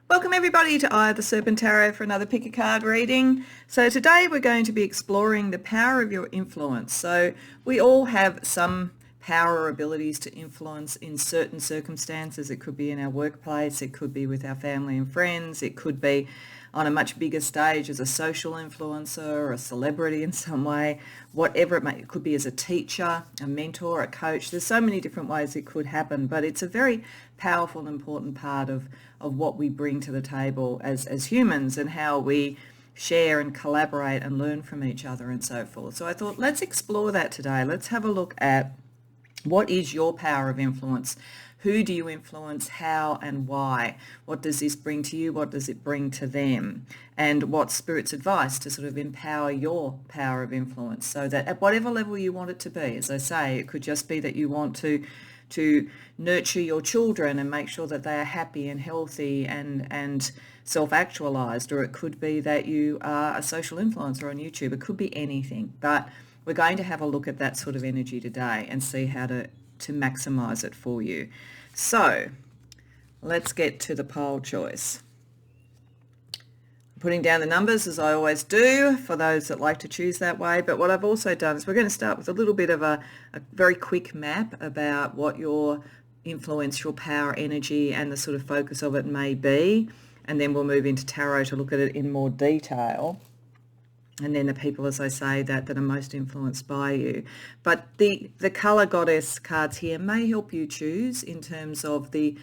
Welcome everybody to the Serpent Tarot for another pick a card reading. So today we're going to be exploring the power of your influence. So we all have some power or abilities to influence in certain circumstances. It could be in our workplace, it could be with our family and friends, it could be on a much bigger stage as a social influencer or a celebrity in some way, whatever it may. It could be as a teacher, a mentor, a coach. There's so many different ways it could happen, but it's a very powerful and important part of what we bring to the table as humans and how we share and collaborate and learn from each other and so forth. So I thought, let's explore that today. Let's have a look at what is your power of influence. Who do you influence, how and why? What does this bring to you? What does it bring to them? And what's Spirit's advice to sort of empower your power of influence so that at whatever level you want it to be, as I say, it could just be that you want to nurture your children and make sure that they are happy and healthy and self-actualized, or it could be that you are a social influencer on YouTube. It could be anything, but we're going to have a look at that sort of energy today and see how to maximize it for you. So let's get to the pole choice. Putting down the numbers as I always do for those that like to choose that way, but what I've also done is we're going to start with a little bit of a very quick map about what your influential power, energy and the sort of focus of it may be, and then we'll move into tarot to look at it in more detail. And then the people, as I say, that are most influenced by you. But the colour goddess cards here may help you choose in terms of the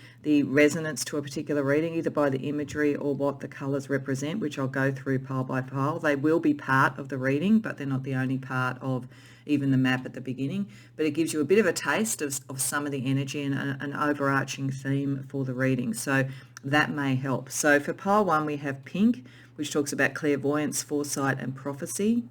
resonance to a particular reading, either by the imagery or what the colours represent, which I'll go through pile by pile. They will be part of the reading, but they're not the only part of even the map at the beginning. But it gives you a bit of a taste of some of the energy and an overarching theme for the reading. So that may help. So for pile 1, we have pink, which talks about clairvoyance, foresight and prophecy.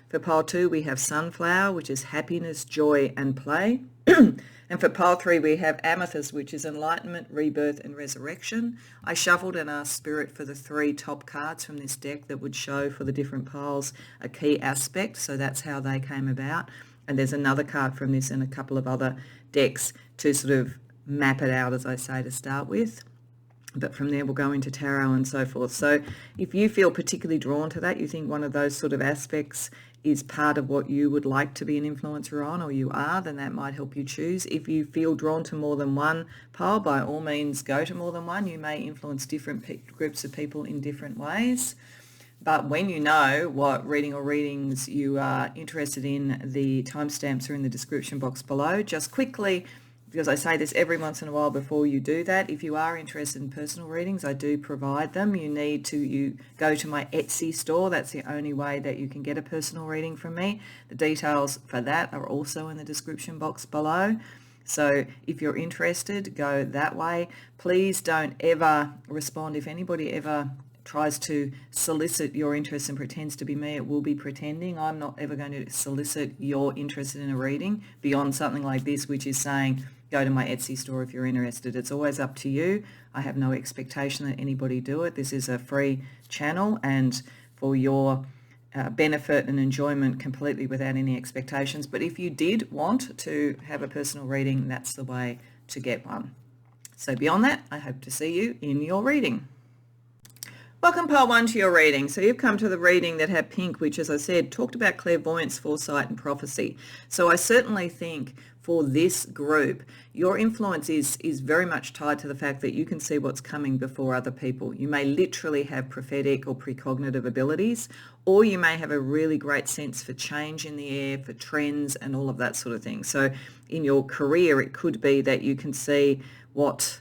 For pile 2, we have sunflower, which is happiness, joy and play. And for pile 3, we have amethyst, which is enlightenment, rebirth and resurrection. I shuffled and asked Spirit for the 3 top cards from this deck that would show for the different piles a key aspect, so that's how they came about. And there's another card from this and a couple of other decks to sort of map it out, as I say, to start with. But from there we'll go into tarot and so forth. So if you feel particularly drawn to that, you think one of those sort of aspects is part of what you would like to be an influencer on, or you are, then that might help you choose. If you feel drawn to more than one pile, by all means go to more than one. You may influence different groups of people in different ways. But when you know what reading or readings you are interested in, the timestamps are in the description box below. Just quickly, because I say this every once in a while before you do that, if you are interested in personal readings, I do provide them. You go to my Etsy store. That's the only way that you can get a personal reading from me. The details for that are also in the description box below. So if you're interested, go that way. Please don't ever respond. If anybody ever tries to solicit your interest and pretends to be me, it will be pretending. I'm not ever going to solicit your interest in a reading beyond something like this, which is saying, go to my Etsy store if you're interested. It's always up to you. I have no expectation that anybody do it. This is a free channel and for your benefit and enjoyment completely without any expectations. But if you did want to have a personal reading, that's the way to get one. So beyond that, I hope to see you in your reading. Welcome pile 1 to your reading. So you've come to the reading that had pink, which, as I said, talked about clairvoyance, foresight and prophecy. So I certainly think for this group, your influence is very much tied to the fact that you can see what's coming before other people. You may literally have prophetic or precognitive abilities, or you may have a really great sense for change in the air, for trends and all of that sort of thing. So in your career, it could be that you can see what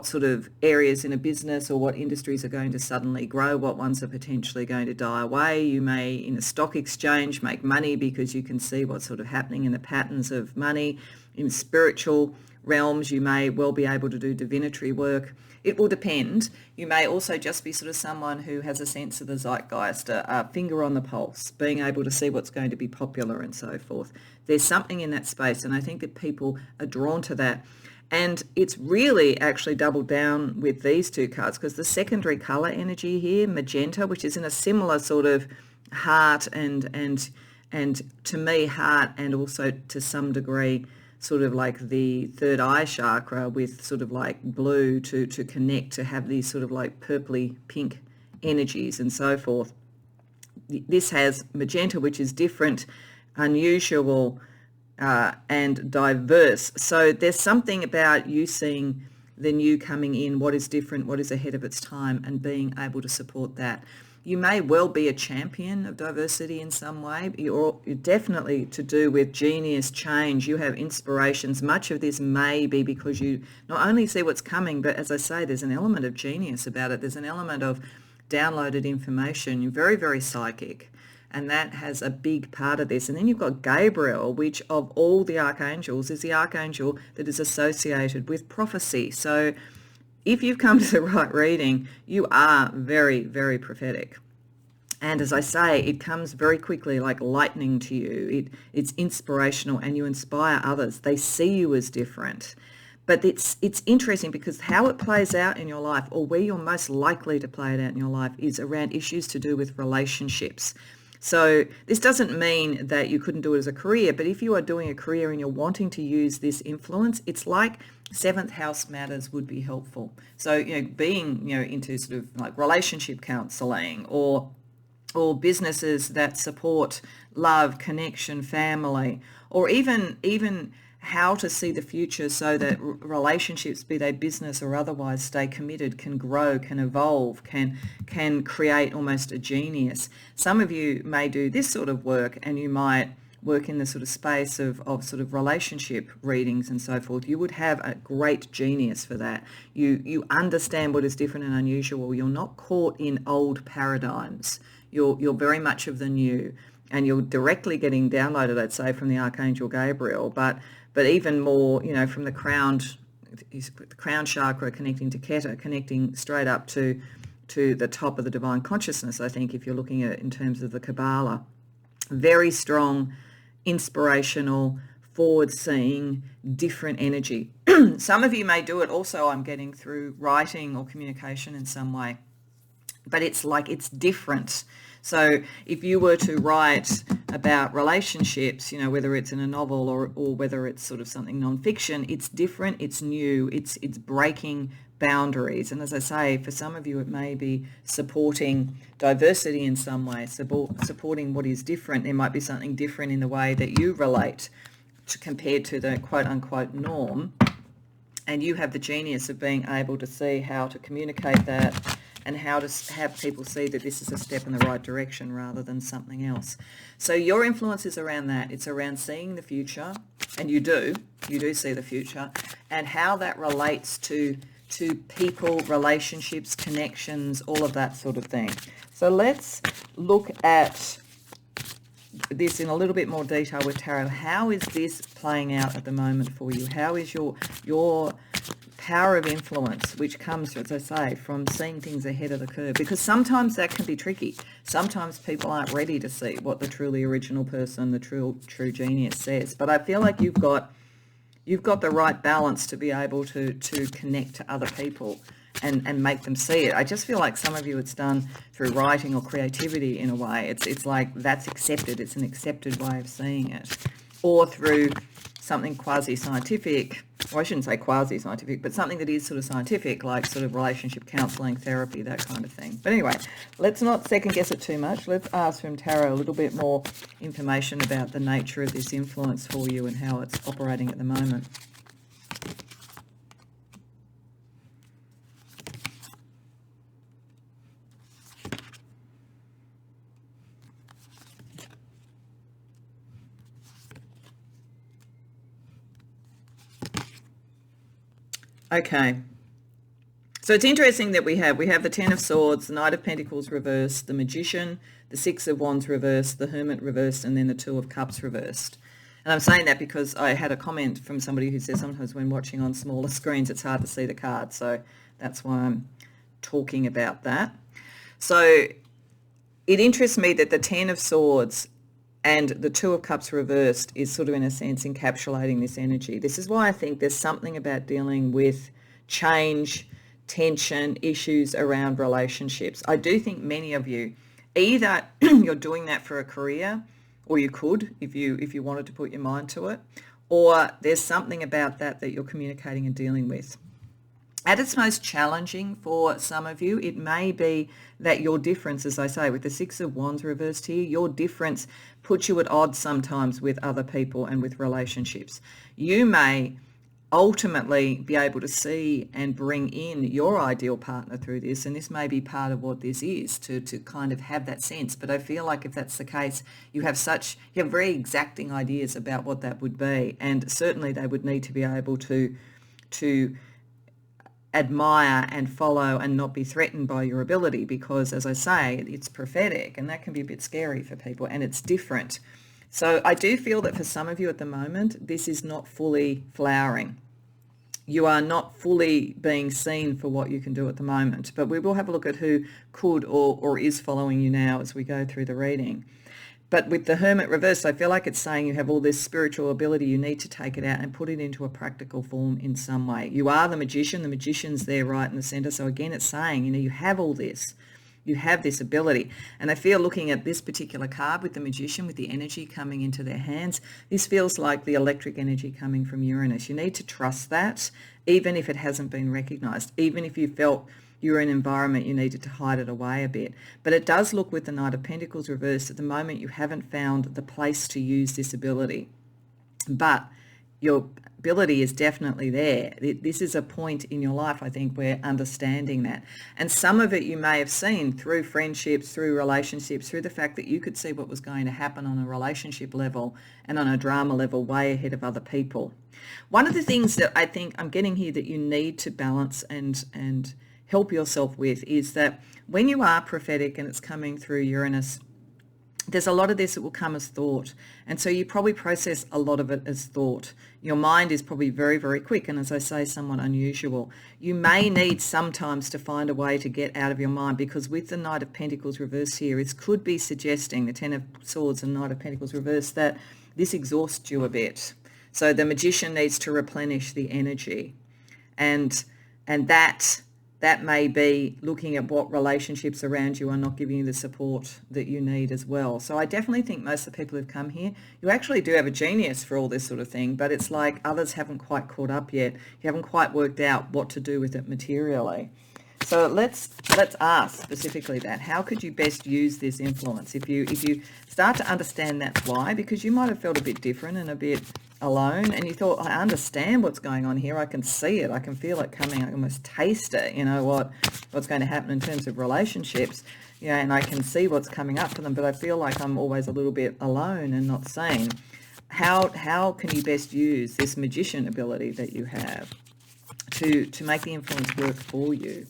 sort of areas in a business or what industries are going to suddenly grow, what ones are potentially going to die away. You may, in a stock exchange, make money because you can see what's sort of happening in the patterns of money. In spiritual realms, you may well be able to do divinatory work. It will depend. You may also just be sort of someone who has a sense of the zeitgeist, a finger on the pulse, being able to see what's going to be popular and so forth. There's something in that space, and I think that people are drawn to that. And it's really actually doubled down with these 2 cards because the secondary colour energy here, magenta, which is in a similar sort of heart and to me heart and also to some degree sort of like the third eye chakra with sort of like blue to connect, to have these sort of like purpley pink energies and so forth. This has magenta, which is different, unusual, and diverse. So there's something about you seeing the new coming in, what is different, what is ahead of its time, and being able to support that. You may well be a champion of diversity in some way. You're definitely to do with genius, change. You have inspirations. Much of this may be because you not only see what's coming, but as I say, there's an element of genius about it. There's an element of downloaded information. You're very, very psychic. And that has a big part of this. And then you've got Gabriel, which of all the archangels is the archangel that is associated with prophecy. So if you've come to the right reading, you are very, very prophetic. And as I say, it comes very quickly like lightning to you. It's inspirational and you inspire others. They see you as different. But it's interesting because how it plays out in your life, or where you're most likely to play it out in your life, is around issues to do with relationships. So this doesn't mean that you couldn't do it as a career, but if you are doing a career and you're wanting to use this influence, it's like seventh house matters would be helpful. So, being, into sort of like relationship counseling or businesses that support love, connection, family, or even how to see the future so that relationships, be they business or otherwise, stay committed, can grow, can evolve, can create almost a genius. Some of you may do this sort of work, and you might work in the sort of space of sort of relationship readings and so forth. You would have a great genius for that. You understand what is different and unusual. You're not caught in old paradigms. You're very much of the new, and you're directly getting downloaded, I'd say, from the Archangel Gabriel, but even more, from the crown chakra connecting to Keta, connecting straight up to the top of the divine consciousness, I think, if you're looking at it in terms of the Kabbalah. Very strong, inspirational, forward-seeing, different energy. Some of you may do it also, I'm getting, through writing or communication in some way, but it's different. So if you were to write about relationships, whether it's in a novel or whether it's sort of something non-fiction, it's different, it's new, it's breaking boundaries. And as I say, for some of you, it may be supporting diversity in some way, supporting what is different. There might be something different in the way that you relate compared to the quote-unquote norm. And you have the genius of being able to see how to communicate that and how to have people see that this is a step in the right direction rather than something else. So your influence is around that. It's around seeing the future, and you do see the future, and how that relates to people, relationships, connections, all of that sort of thing. So let's look at this in a little bit more detail with tarot. How is this playing out at the moment for you? How is your power of influence, which comes, as I say, from seeing things ahead of the curve? Because sometimes that can be tricky. Sometimes people aren't ready to see what the truly original person, the true genius says. But I feel like you've got the right balance to be able to connect to other people and make them see it. I just feel like some of you, it's done through writing or creativity in a way. It's like that's accepted. It's an accepted way of seeing it. Or through something quasi-scientific, or I shouldn't say quasi-scientific, but something that is sort of scientific, like sort of relationship counselling, therapy, that kind of thing. But anyway, let's not second guess it too much. Let's ask from tarot a little bit more information about the nature of this influence for you and how it's operating at the moment. Okay, so it's interesting that we have the Ten of Swords, the Knight of Pentacles reversed, the Magician, the Six of Wands reversed, the Hermit reversed, and then the Two of Cups reversed. And I'm saying that because I had a comment from somebody who says sometimes when watching on smaller screens it's hard to see the cards, so that's why I'm talking about that. So it interests me that the Ten of Swords and the Two of Cups reversed is sort of, in a sense, encapsulating this energy. This is why I think there's something about dealing with change, tension, issues around relationships. I do think many of you, either you're doing that for a career, or you could if you wanted to put your mind to it, or there's something about that you're communicating and dealing with. At its most challenging for some of you, it may be that your difference, as I say, with the Six of Wands reversed here, your difference puts you at odds sometimes with other people and with relationships. You may ultimately be able to see and bring in your ideal partner through this, and this may be part of what this is, to kind of have that sense. But I feel like if that's the case, you have very exacting ideas about what that would be, and certainly they would need to be able to admire and follow and not be threatened by your ability, because, as I say, it's prophetic, and that can be a bit scary for people, and it's different. So I do feel that for some of you at the moment, this is not fully flowering. You are not fully being seen for what you can do at the moment, but we will have a look at who could or is following you now as we go through the reading. But with the Hermit reversed, I feel like it's saying you have all this spiritual ability. You need to take it out and put it into a practical form in some way. You are the magician. The magician's there right in the center. So again, it's saying, you have all this. You have this ability. And I feel, looking at this particular card with the magician, with the energy coming into their hands, this feels like the electric energy coming from Uranus. You need to trust that, even if it hasn't been recognized, even if you felt you're in an environment you needed to hide it away a bit. But it does look, with the Knight of Pentacles reversed, at the moment you haven't found the place to use this ability. But your ability is definitely there. This is a point in your life, I think, where understanding that. And some of it you may have seen through friendships, through relationships, through the fact that you could see what was going to happen on a relationship level and on a drama level way ahead of other people. One of the things that I think I'm getting here that you need to balance and help yourself with is that when you are prophetic and it's coming through Uranus, there's a lot of this that will come as thought. And so you probably process a lot of it as thought. Your mind is probably very, very quick, and as I say, somewhat unusual. You may need sometimes to find a way to get out of your mind, because with the Knight of Pentacles reversed here, it could be suggesting, the Ten of Swords and Knight of Pentacles reversed, that this exhausts you a bit. So the magician needs to replenish the energy. And that may be looking at what relationships around you are not giving you the support that you need as well. So I definitely think most of the people who've come here, you actually do have a genius for all this sort of thing, but it's like others haven't quite caught up yet. You haven't quite worked out what to do with it materially. So let's ask specifically that. How could you best use this influence? If you start to understand that's why, because you might have felt a bit different and a bit alone, and you thought, I understand what's going on here. I can see it. I can feel it coming. I can almost taste it, what's going to happen in terms of relationships, and I can see what's coming up for them, but I feel like I'm always a little bit alone and not seen. How can you best use this magician ability that you have to make the influence work for you?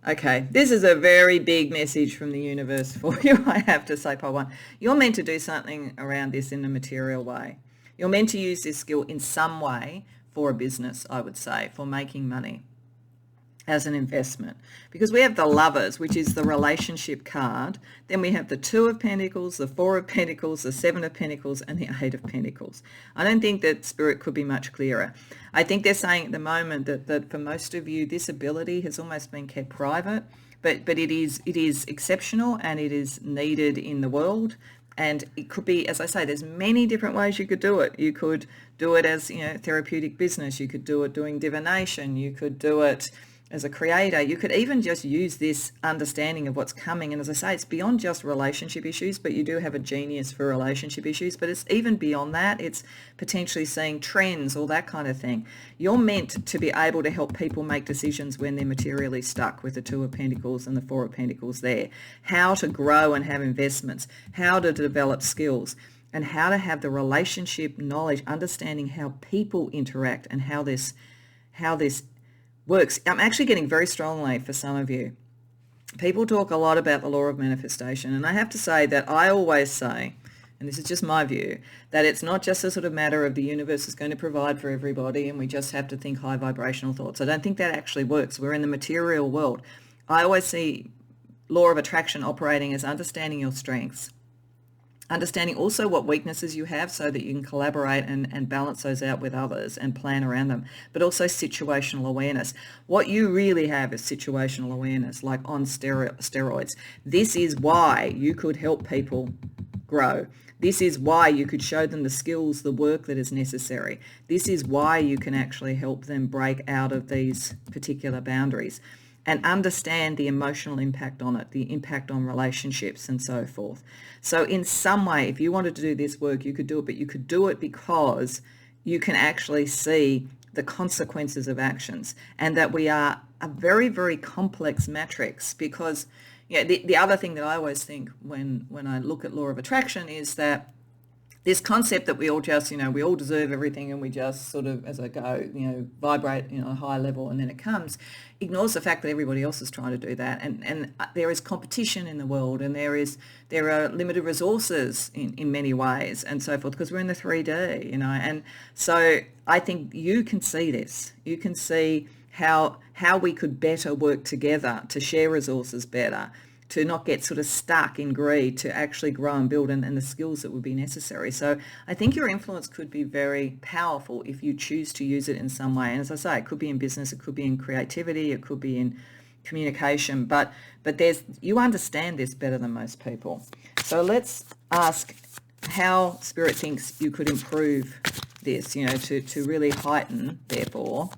Okay, this is a very big message from the universe for you, I have to say, part one. You're meant to do something around this in a material way. You're meant to use this skill in some way for a business, I would say, for making money as an investment. Because we have the Lovers, which is the relationship card. Then we have the Two of Pentacles, the Four of Pentacles, the Seven of Pentacles, and the Eight of Pentacles. I don't think that Spirit could be much clearer. I think they're saying at the moment that for most of you, this ability has almost been kept private, but it is exceptional and it is needed in the world. And it could be, as I say, there's many different ways you could do it. You could do it as, therapeutic business. You could do it doing divination. You could do it as a creator. You could even just use this understanding of what's coming. And as I say, it's beyond just relationship issues, but you do have a genius for relationship issues. But it's even beyond that. It's potentially seeing trends, all that kind of thing. You're meant to be able to help people make decisions when they're materially stuck, with the Two of Pentacles and the Four of Pentacles there. How to grow and have investments, how to develop skills, and how to have the relationship knowledge, understanding how people interact and how this works. I'm actually getting very strongly for some of you. People talk a lot about the law of manifestation, and I have to say that I always say, and this is just my view, that it's not just a sort of matter of the universe is going to provide for everybody and we just have to think high vibrational thoughts. I don't think that actually works. We're in the material world. I always see law of attraction operating as understanding your strengths, Understanding also what weaknesses you have so that you can collaborate and balance those out with others and plan around them, but also situational awareness. What you really have is situational awareness, like on steroids. This is why you could help people grow. This is why you could show them the skills, the work that is necessary. This is why you can actually help them break out of these particular boundaries and understand the emotional impact on it, the impact on relationships and so forth. So in some way, if you wanted to do this work, you could do it, but you could do it because you can actually see the consequences of actions, and that we are a very, very complex matrix. Because the other thing that I always think when I look at law of attraction is that this concept that we all just, we all deserve everything and we just sort of, as I go, vibrate, a high level and then it comes, ignores the fact that everybody else is trying to do that. And there is competition in the world, and there are limited resources in many ways and so forth, because we're in the 3D, And so I think you can see this. You can see how we could better work together to share resources better, to not get sort of stuck in greed, to actually grow and build, and the skills that would be necessary. So I think your influence could be very powerful if you choose to use it in some way. And as I say, it could be in business, it could be in creativity, it could be in communication, but you understand this better than most people. So let's ask how Spirit thinks you could improve this, to really heighten, therefore,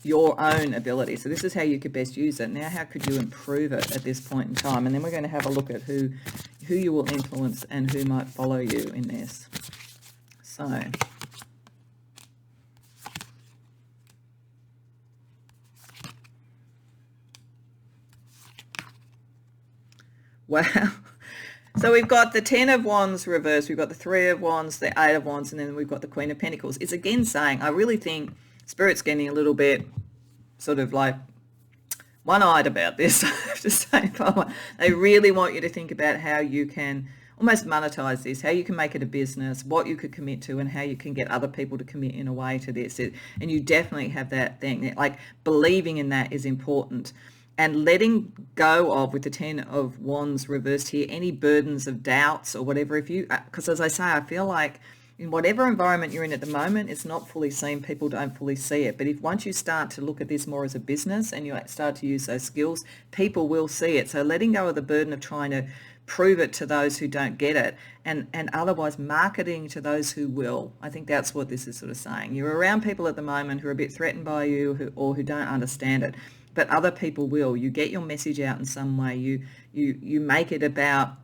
your own ability. So this is how you could best use it. Now, how could you improve it at this point in time? And then we're going to have a look at who you will influence and who might follow you in this. So wow. So we've got the 10 of Wands reversed, we've got the 3 of Wands, the 8 of Wands, and then we've got the Queen of Pentacles. It's again saying, I really think Spirit's getting a little bit sort of like one-eyed about this, I have to say. They really want you to think about how you can almost monetize this, how you can make it a business, what you could commit to, and how you can get other people to commit in a way to this. And you definitely have that thing, like believing in that is important. And letting go of, with the 10 of Wands reversed here, any burdens of doubts or whatever. Because as I say, I feel like in whatever environment you're in at the moment, it's not fully seen. People don't fully see it. But if once you start to look at this more as a business and you start to use those skills, people will see it. So letting go of the burden of trying to prove it to those who don't get it, and otherwise marketing to those who will. I think that's what this is sort of saying. You're around people at the moment who are a bit threatened by you who don't understand it, but other people will. You get your message out in some way. You make it about,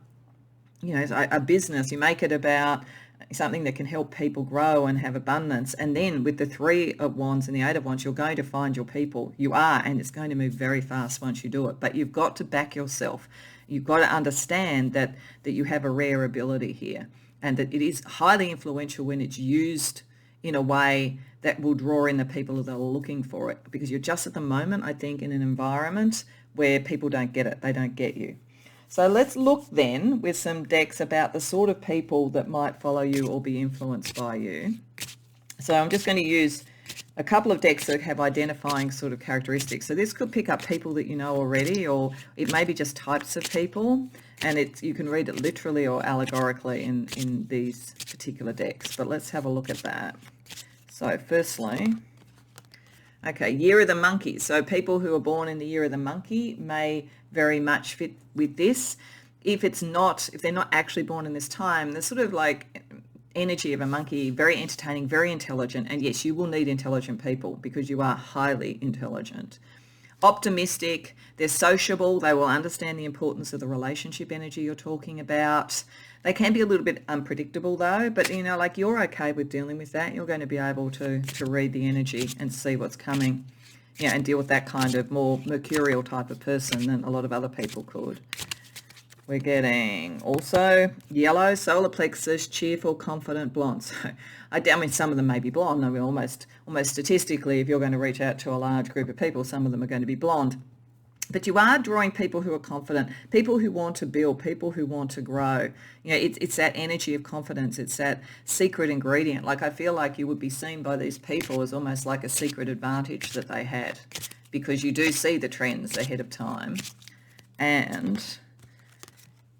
a business. You make it about something that can help people grow and have abundance. And then with the 3 of Wands and the 8 of Wands, you're going to find your people. You are, and it's going to move very fast once you do it. But you've got to back yourself. You've got to understand that you have a rare ability here, and that it is highly influential when it's used in a way that will draw in the people that are looking for it. Because you're just at the moment, I think, in an environment where people don't get it. They don't get you. So let's look then with some decks about the sort of people that might follow you or be influenced by you. So I'm just going to use a couple of decks that have identifying sort of characteristics. So this could pick up people that you know already, or it may be just types of people, and you can read it literally or allegorically in these particular decks. But let's have a look at that. So firstly, okay, Year of the Monkey. So people who are born in the Year of the Monkey may very much fit with this. If they're not actually born in this time, they're sort of like energy of a monkey, very entertaining, very intelligent. And yes, you will need intelligent people because you are highly intelligent. Optimistic, they're sociable, they will understand the importance of the relationship energy you're talking about. They can be a little bit unpredictable though, but like you're okay with dealing with that. You're going to be able to read the energy and see what's coming, and deal with that kind of more mercurial type of person than a lot of other people could. We're getting also yellow, solar plexus, cheerful, confident, blonde. So, I mean, some of them may be blonde. I mean, almost statistically, if you're going to reach out to a large group of people, some of them are going to be blonde. But you are drawing people who are confident, people who want to build, people who want to grow. It's that energy of confidence. It's that secret ingredient. Like I feel like you would be seen by these people as almost like a secret advantage that they had, because you do see the trends ahead of time. And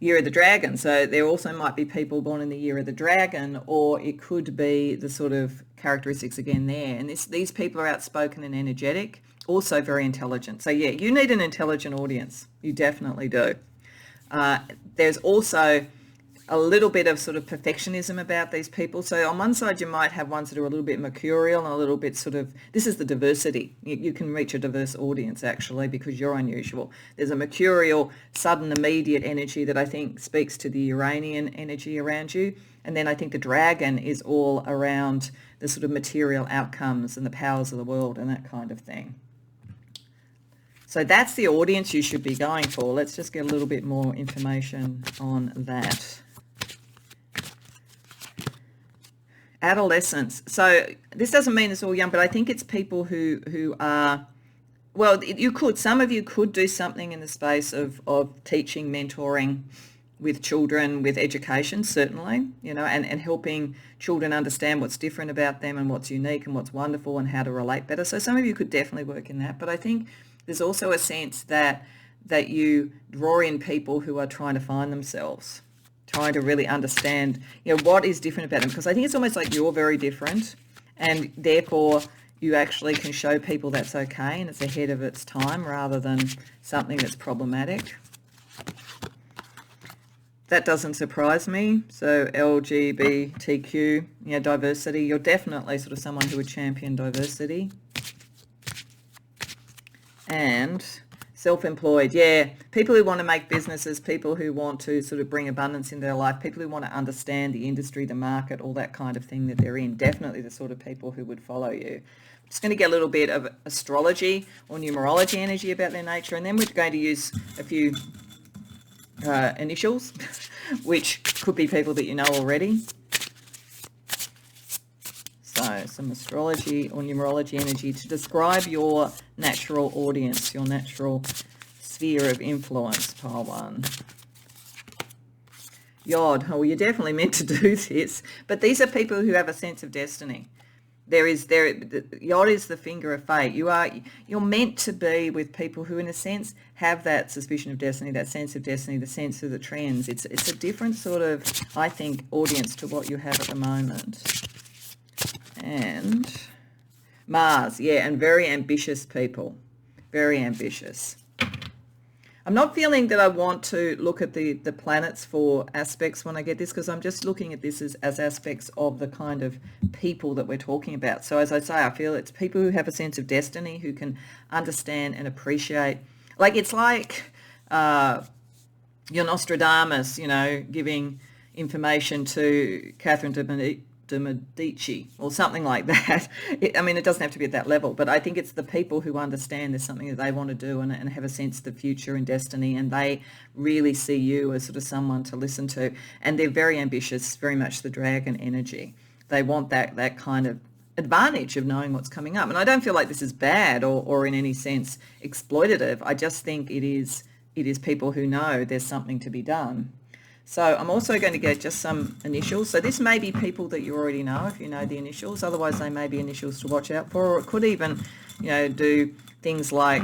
Year of the Dragon. So there also might be people born in the Year of the Dragon, or it could be the sort of characteristics again there. And these people are outspoken and energetic, also very intelligent. So yeah, you need an intelligent audience. You definitely do. There's also a little bit of sort of perfectionism about these people. So on one side, you might have ones that are a little bit mercurial and a little bit sort of, this is the diversity. You can reach a diverse audience actually because you're unusual. There's a mercurial, sudden, immediate energy that I think speaks to the Uranian energy around you. And then I think the dragon is all around the sort of material outcomes and the powers of the world and that kind of thing. So that's the audience you should be going for. Let's just get a little bit more information on that. Adolescence. So this doesn't mean it's all young, but I think it's people who are, well, some of you could do something in the space of teaching, mentoring with children, with education, certainly, and helping children understand what's different about them and what's unique and what's wonderful and how to relate better. So some of you could definitely work in that, but I think there's also a sense that you draw in people who are trying to find themselves, trying to really understand, what is different about them. Because I think it's almost like you're very different, and therefore you actually can show people that's okay and it's ahead of its time rather than something that's problematic. That doesn't surprise me. So LGBTQ, diversity, you're definitely sort of someone who would champion diversity. And self-employed, people who want to make businesses, people who want to sort of bring abundance in their life, people who want to understand the industry, the market, all that kind of thing that they're in, definitely the sort of people who would follow you. I'm just going to get a little bit of astrology or numerology energy about their nature, and then we're going to use a few initials, which could be people that you know already. So some astrology or numerology energy to describe your natural audience, your natural sphere of influence, pile 1. Yod, you're definitely meant to do this, but these are people who have a sense of destiny. Yod is the finger of fate. You're meant to be with people who, in a sense, have that suspicion of destiny, that sense of destiny, the sense of the trends. It's a different sort of, I think, audience to what you have at the moment. And Mars, and very ambitious people, very ambitious. I'm not feeling that I want to look at the planets for aspects when I get this, because I'm just looking at this as aspects of the kind of people that we're talking about. So as I say, I feel it's people who have a sense of destiny, who can understand and appreciate. It's like your Nostradamus, giving information to Catherine de Medici or something like that. It doesn't have to be at that level, but I think it's the people who understand there's something that they want to do and have a sense of the future and destiny, and they really see you as sort of someone to listen to, and they're very ambitious, very much the dragon energy. They want that kind of advantage of knowing what's coming up, and I don't feel like this is bad or in any sense exploitative. I just think it is people who know there's something to be done. So I'm also going to get just some initials. So this may be people that you already know if you know the initials. Otherwise, they may be initials to watch out for. Or it could even, do things like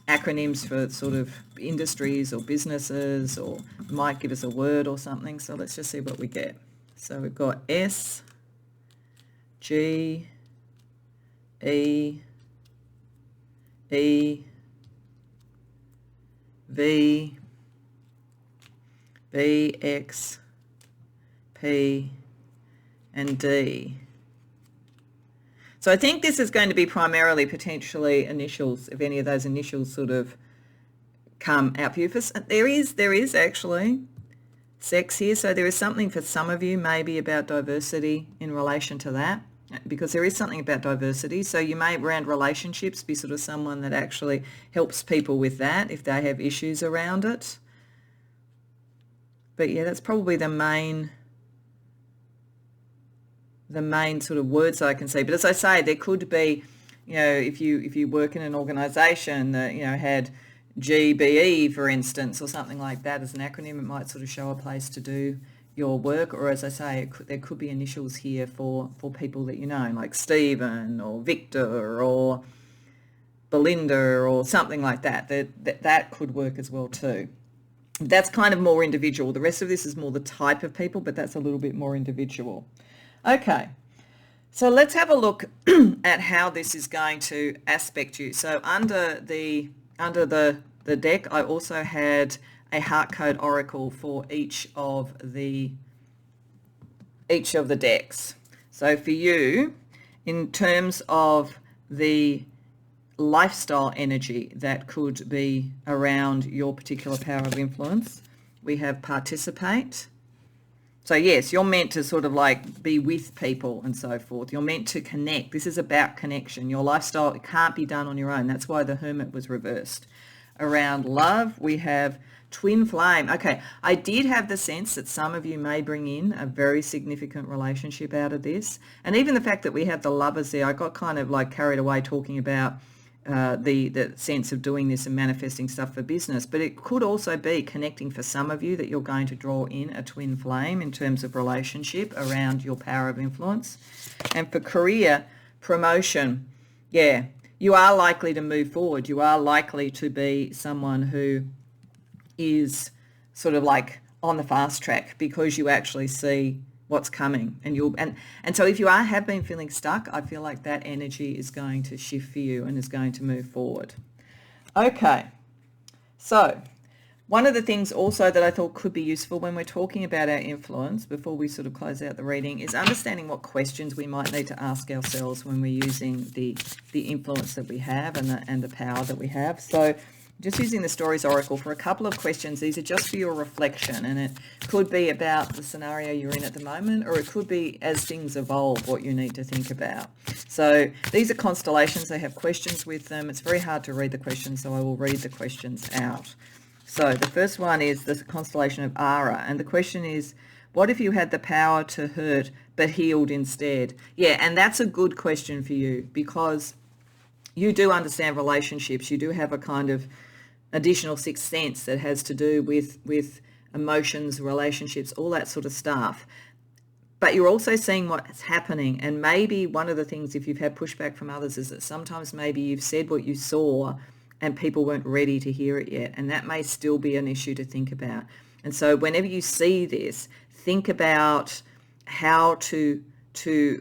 acronyms for sort of industries or businesses, or might give us a word or something. So let's just see what we get. So we've got S, G, E, E, V, B, X, P, and D. So I think this is going to be primarily potentially initials, if any of those initials sort of come out for you. There is actually sex here, so there is something for some of you maybe about diversity in relation to that, because there is something about diversity. So you may, around relationships, be sort of someone that actually helps people with that if they have issues around it. But that's probably the main sort of words I can see. But as I say, there could be, if you work in an organisation that had GBE, for instance, or something like that as an acronym, it might sort of show a place to do your work. Or as I say, there could be initials here for people that like Stephen or Victor or Belinda or something like that. That could work as well too. That's kind of more individual. The rest of this is more the type of people, but that's a little bit more individual. Okay, so let's have a look at how this is going to aspect you. So under the deck, I also had a heart code oracle for each of the decks. So for you, in terms of the lifestyle energy that could be around your particular power of influence, we have participate. So yes, you're meant to sort of like be with people and so forth. You're meant to connect. This is about connection. Your lifestyle, it can't be done on your own. That's why the Hermit was reversed. Around love, we have twin flame. Okay, I did have the sense that some of you may bring in a very significant relationship out of this. And even the fact that we have the lovers there, I got kind of like carried away talking about the sense of doing this and manifesting stuff for business, but it could also be connecting for some of you that you're going to draw in a twin flame in terms of relationship around your power of influence. And for career, promotion, yeah, you are likely to move forward. You are likely to be someone who is sort of like on the fast track because you actually see what's coming, and so if you have been feeling stuck, I feel like that energy is going to shift for you and is going to move forward. Okay, so one of the things also that I thought could be useful when we're talking about our influence, before we sort of close out the reading, is understanding what questions we might need to ask ourselves when we're using the influence that we have and the power that we have. So just using the Stories Oracle for a couple of questions. These are just for your reflection, and it could be about the scenario you're in at the moment, or it could be as things evolve what you need to think about. So these are constellations. They have questions with them. It's very hard to read the questions, so I will read the questions out. So the first one is the constellation of Ara, and the question is, what if you had the power to hurt but healed instead? Yeah, and that's a good question for you because you do understand relationships. You do have a kind of additional sixth sense that has to do with emotions, relationships, all that sort of stuff. But you're also seeing what's happening. And maybe one of the things, if you've had pushback from others, is that sometimes maybe you've said what you saw and people weren't ready to hear it yet. And that may still be an issue to think about. And so whenever you see this, think about how to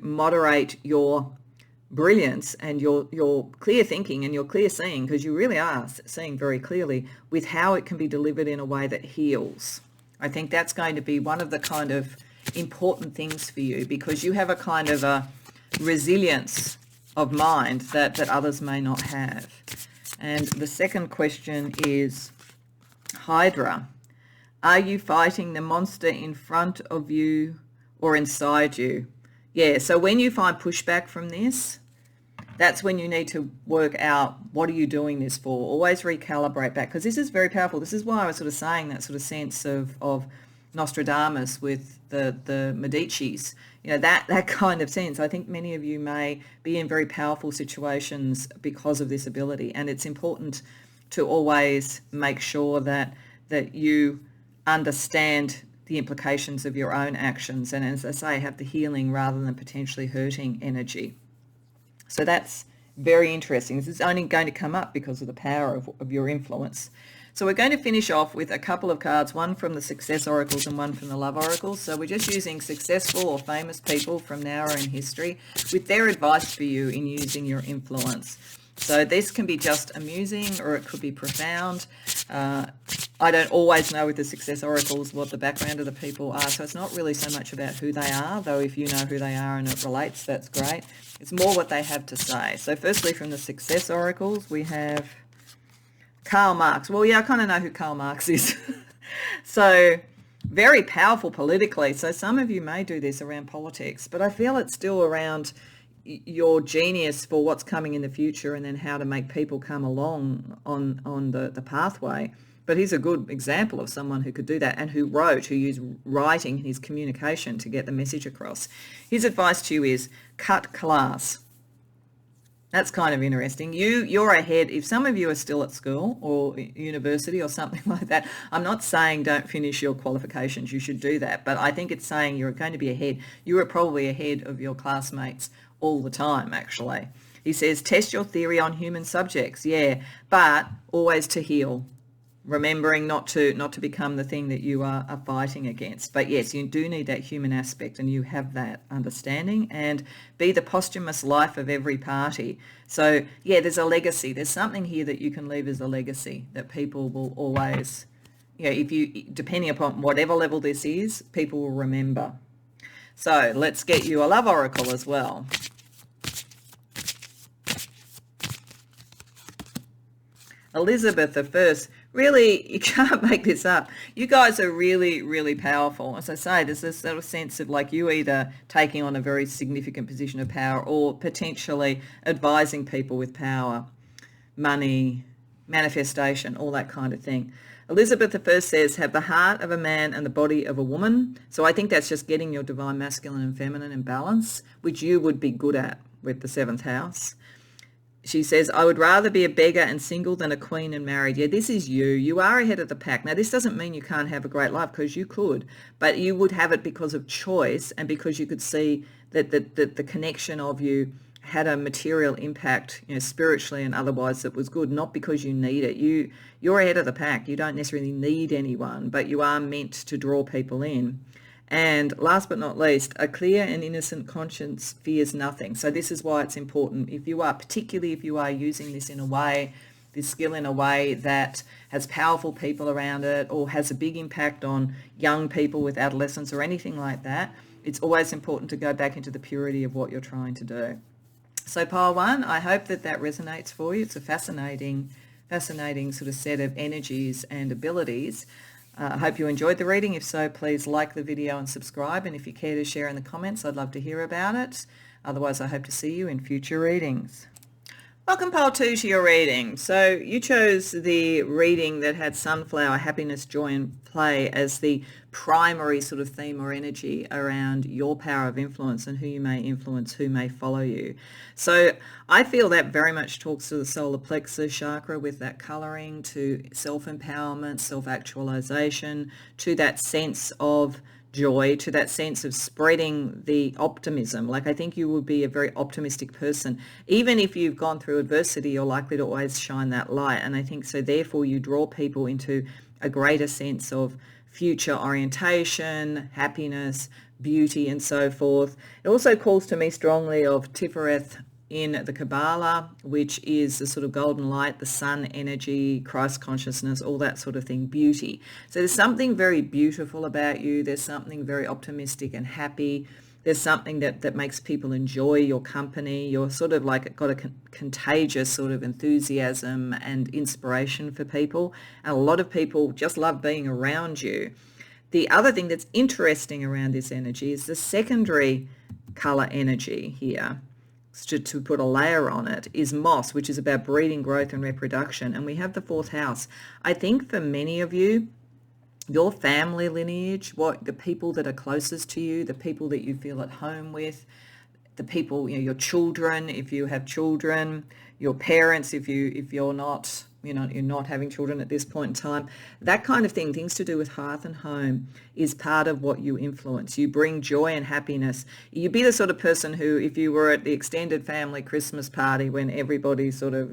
moderate your brilliance and your clear thinking and your clear seeing, because you really are seeing very clearly, with how it can be delivered in a way that heals. I think that's going to be one of the kind of important things for you, because you have a kind of a resilience of mind that others may not have. And the second question is Hydra. Are you fighting the monster in front of you or inside you? Yeah, so when you find pushback from this, that's when you need to work out, what are you doing this for? Always recalibrate back, because this is very powerful. This is why I was sort of saying that sort of sense of Nostradamus with the Medicis, you know, that kind of sense. I think many of you may be in very powerful situations because of this ability, and it's important to always make sure that you understand the implications of your own actions, and as I say, have the healing rather than potentially hurting energy. So that's very interesting. This is only going to come up because of the power of your influence. So we're going to finish off with a couple of cards, one from the Success Oracles and one from the Love Oracles. So we're just using successful or famous people from now or in history with their advice for you in using your influence. So this can be just amusing or it could be profound. I don't always know with the Success Oracles what the background of the people are, so it's not really so much about who they are, though if you know who they are and it relates, that's great. It's more what they have to say. So firstly, from the Success Oracles, we have Karl Marx. Well, yeah, I kind of know who Karl Marx is. So very powerful politically. So some of you may do this around politics, but I feel it's still around your genius for what's coming in the future and then how to make people come along on the pathway. But he's a good example of someone who could do that and who used writing, his communication to get the message across. His advice to you is cut class. That's kind of interesting. You're ahead. If some of you are still at school or university or something like that, I'm not saying don't finish your qualifications. You should do that. But I think it's saying you're going to be ahead. You are probably ahead of your classmates all the time, actually. He says, test your theory on human subjects. Yeah, but always to heal. remembering not to become the thing that you are fighting against. But yes, you do need that human aspect, and you have that understanding, and be the posthumous life of every party. So yeah, there's a legacy. There's something here that you can leave as a legacy that people will always, if you, depending upon whatever level this is, people will remember. So let's get you a love oracle as well. Elizabeth I. Really, you can't make this up. You guys are really, really powerful. As I say, there's this sort of sense of like you either taking on a very significant position of power or potentially advising people with power, money, manifestation, all that kind of thing. Elizabeth I says, have the heart of a man and the body of a woman. So I think that's just getting your divine masculine and feminine in balance, which you would be good at with the 7th house. She says, I would rather be a beggar and single than a queen and married. Yeah, this is you. You are ahead of the pack. Now, this doesn't mean you can't have a great life, because you could, but you would have it because of choice and because you could see that the connection of you had a material impact, spiritually and otherwise, that was good, not because you need it. You're ahead of the pack. You don't necessarily need anyone, but you are meant to draw people in. And last but not least, a clear and innocent conscience fears nothing. So this is why it's important. Particularly if you are using this skill in a way that has powerful people around it, or has a big impact on young people with adolescence or anything like that, it's always important to go back into the purity of what you're trying to do. So pile 1, I hope that resonates for you. It's a fascinating sort of set of energies and abilities. I hope you enjoyed the reading. If so, please like the video and subscribe. And if you care to share in the comments, I'd love to hear about it. Otherwise, I hope to see you in future readings. Welcome, pile 2, to your reading. So you chose the reading that had sunflower, happiness, joy and play as the primary sort of theme or energy around your power of influence and who you may influence, who may follow you. So I feel that very much talks to the solar plexus chakra, with that colouring, to self-empowerment, self-actualization, to that sense of joy, to that sense of spreading the optimism. Like, I think you will be a very optimistic person. Even if you've gone through adversity, you're likely to always shine that light. And I think so therefore you draw people into a greater sense of future orientation, happiness, beauty and so forth. It also calls to me strongly of Tifereth in the Kabbalah, which is the sort of golden light, the sun energy, Christ consciousness, all that sort of thing, beauty. So there's something very beautiful about you. There's something very optimistic and happy. There's something that makes people enjoy your company. You're sort of like got a contagious sort of enthusiasm and inspiration for people. And a lot of people just love being around you. The other thing that's interesting around this energy is the secondary color energy here. To put a layer on it, is moss, which is about breeding, growth and reproduction. And we have the 4th house. I think for many of you, your family lineage, the people that are closest to you, the people that you feel at home with, the people, your children, if you have children, your parents, if you're not, you're not having children at this point in time, that kind of thing, things to do with hearth and home, is part of what you influence. You bring joy and happiness. You'd be the sort of person who, if you were at the extended family Christmas party when everybody's sort of,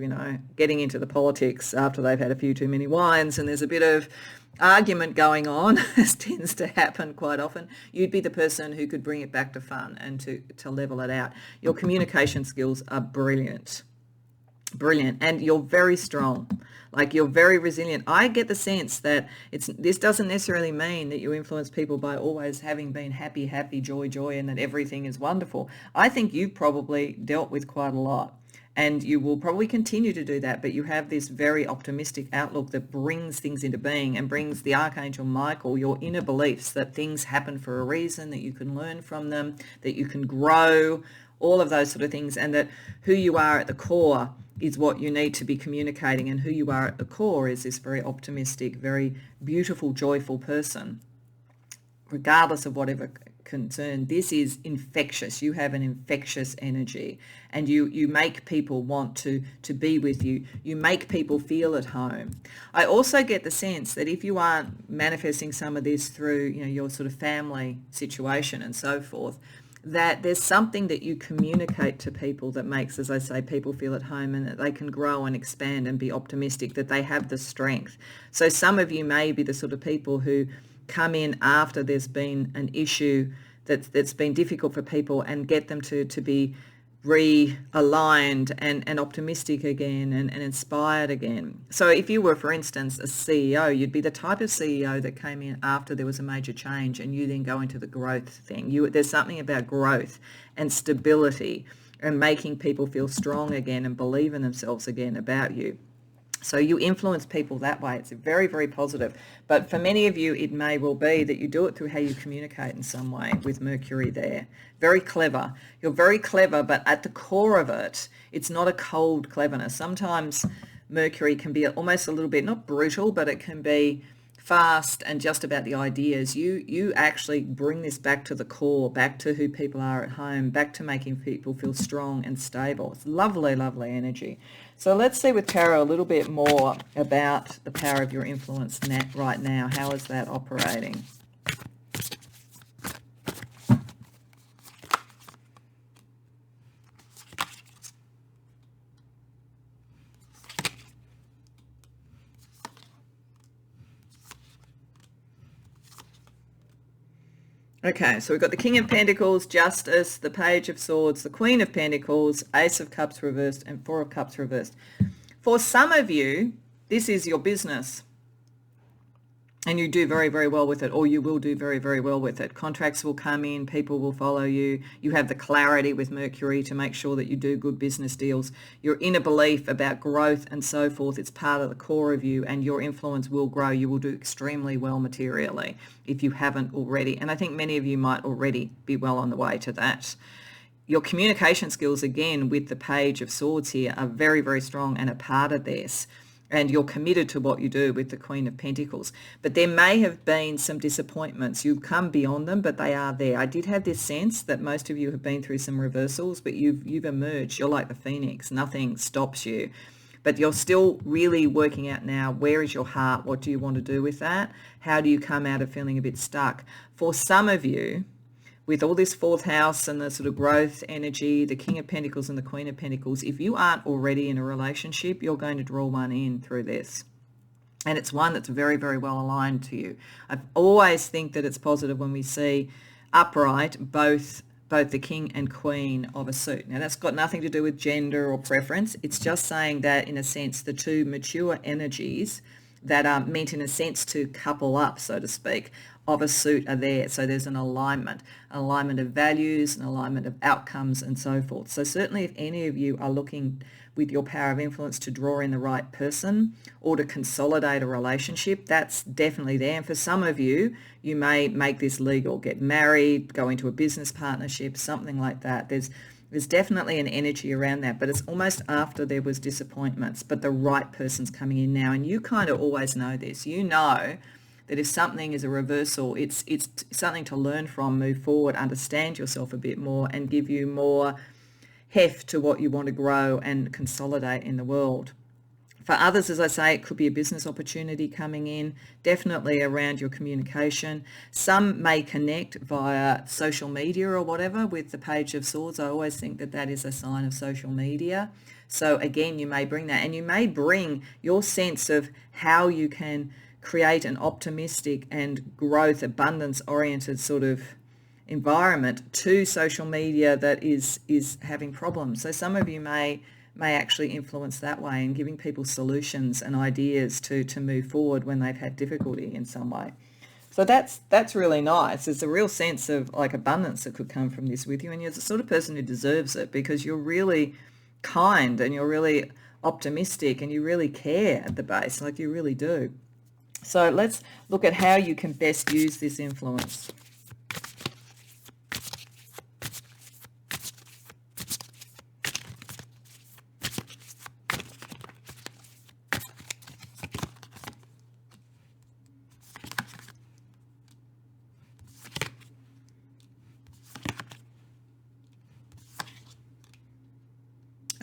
getting into the politics after they've had a few too many wines and there's a bit of argument going on, as tends to happen quite often, you'd be the person who could bring it back to fun and to level it out. Your communication skills are brilliant, and you're very strong. Like, you're very resilient. I get the sense that this doesn't necessarily mean that you influence people by always having been happy, joy, and that everything is wonderful. I think you've probably dealt with quite a lot. And you will probably continue to do that, but you have this very optimistic outlook that brings things into being and brings the Archangel Michael, your inner beliefs that things happen for a reason, that you can learn from them, that you can grow, all of those sort of things, and that who you are at the core is what you need to be communicating, and who you are at the core is this very optimistic, very beautiful, joyful person, regardless of whatever concern. This is infectious. You have an infectious energy, and you make people want to be with you. You make people feel at home. I also get the sense that if you aren't manifesting some of this through your sort of family situation and so forth, that there's something that you communicate to people that makes, as I say, people feel at home and that they can grow and expand and be optimistic, that they have the strength. So some of you may be the sort of people who come in after there's been an issue that's been difficult for people and get them to be realigned and optimistic again and inspired again. So if you were, for instance, a CEO, you'd be the type of CEO that came in after there was a major change and you then go into the growth thing. There's something about growth and stability and making people feel strong again and believe in themselves again about you. So you influence people that way. It's very, very positive. But for many of you, it may well be that you do it through how you communicate in some way with Mercury there. Very clever. You're very clever, but at the core of it, it's not a cold cleverness. Sometimes Mercury can be almost a little bit, not brutal, but it can be fast and just about the ideas. You actually bring this back to the core, back to who people are at home, back to making people feel strong and stable. It's lovely, lovely energy. So let's see with tarot a little bit more about the power of your influence right now. How is that operating? Okay, so we've got the King of Pentacles, Justice, the Page of Swords, the Queen of Pentacles, Ace of Cups reversed, and Four of Cups reversed. For some of you, this is your business. And you do very, very well with it, or you will do very, very well with it. Contracts will come in, people will follow you. You have the clarity with Mercury to make sure that you do good business deals. Your inner belief about growth and so forth, it's part of the core of you, and your influence will grow. You will do extremely well materially if you haven't already. And I think many of you might already be well on the way to that. Your communication skills, again, with the Page of Swords here, are very, very strong and a part of this. And you're committed to what you do with the Queen of Pentacles. But there may have been some disappointments. You've come beyond them, but they are there. I did have this sense that most of you have been through some reversals, but you've emerged. You're like the phoenix. Nothing stops you. But you're still really working out now, where is your heart? What do you want to do with that? How do you come out of feeling a bit stuck? For some of you, with all this fourth house and the sort of growth energy, the King of Pentacles and the Queen of Pentacles, if you aren't already in a relationship, you're going to draw one in through this. And it's one that's very, very well aligned to you. I always think that it's positive when we see upright both the King and Queen of a suit. Now, that's got nothing to do with gender or preference. It's just saying that, in a sense, the two mature energies that are meant, in a sense, to couple up, so to speak, of a suit are there. So there's an alignment of values, an alignment of outcomes and so forth. So certainly if any of you are looking with your power of influence to draw in the right person or to consolidate a relationship, that's definitely there. And for some of you, you may make this legal, get married, go into a business partnership, something like that. There's definitely an energy around that, but it's almost after there was disappointments, but the right person's coming in now. And you kind of always know this. You know that if something is a reversal, it's something to learn from, move forward, understand yourself a bit more, and give you more heft to what you want to grow and consolidate in the world. For others, as I say, it could be a business opportunity coming in, definitely around your communication. Some may connect via social media or whatever with the Page of Swords. I always think that that is a sign of social media. So again, you may bring that, and you may bring your sense of how you can create an optimistic and growth, abundance-oriented sort of environment to social media that is having problems. So some of you may actually influence that way in giving people solutions and ideas to move forward when they've had difficulty in some way. So that's really nice. There's a real sense of like abundance that could come from this with you, and you're the sort of person who deserves it because you're really kind and you're really optimistic and you really care at the base, like you really do. So let's look at how you can best use this influence.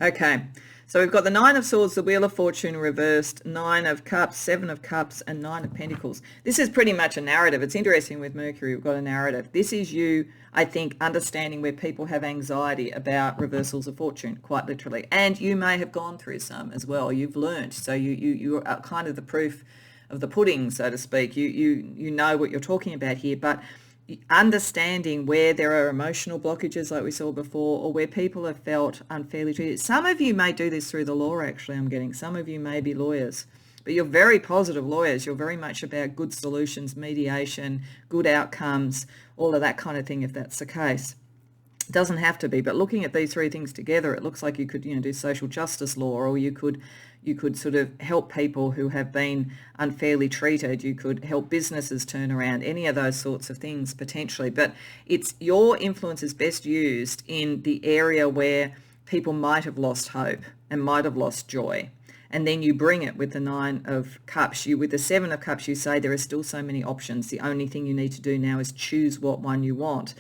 Okay, So we've got the Nine of Swords, the Wheel of Fortune reversed, Nine of Cups, Seven of Cups, and Nine of Pentacles. This is pretty much a narrative. It's interesting with Mercury, we've got a narrative. This is you, I think, understanding where people have anxiety about reversals of fortune, quite literally. And you may have gone through some as well. You've learned. So you are kind of the proof of the pudding, so to speak. You know what you're talking about here, but understanding where there are emotional blockages like we saw before, or where people have felt unfairly treated. Some of you may do this through the law, actually. I'm getting some of you may be lawyers, but you're very positive lawyers. You're very much about good solutions, mediation, good outcomes, all of that kind of thing, if that's the case. It doesn't have to be, but looking at these three things together, it looks like you could, do social justice law, or you could sort of help people who have been unfairly treated. You could help businesses turn around, any of those sorts of things potentially. But it's your influence is best used in the area where people might have lost hope and might have lost joy. And then you bring it with the Nine of Cups. With the Seven of Cups, you say there are still so many options. The only thing you need to do now is choose what one you want,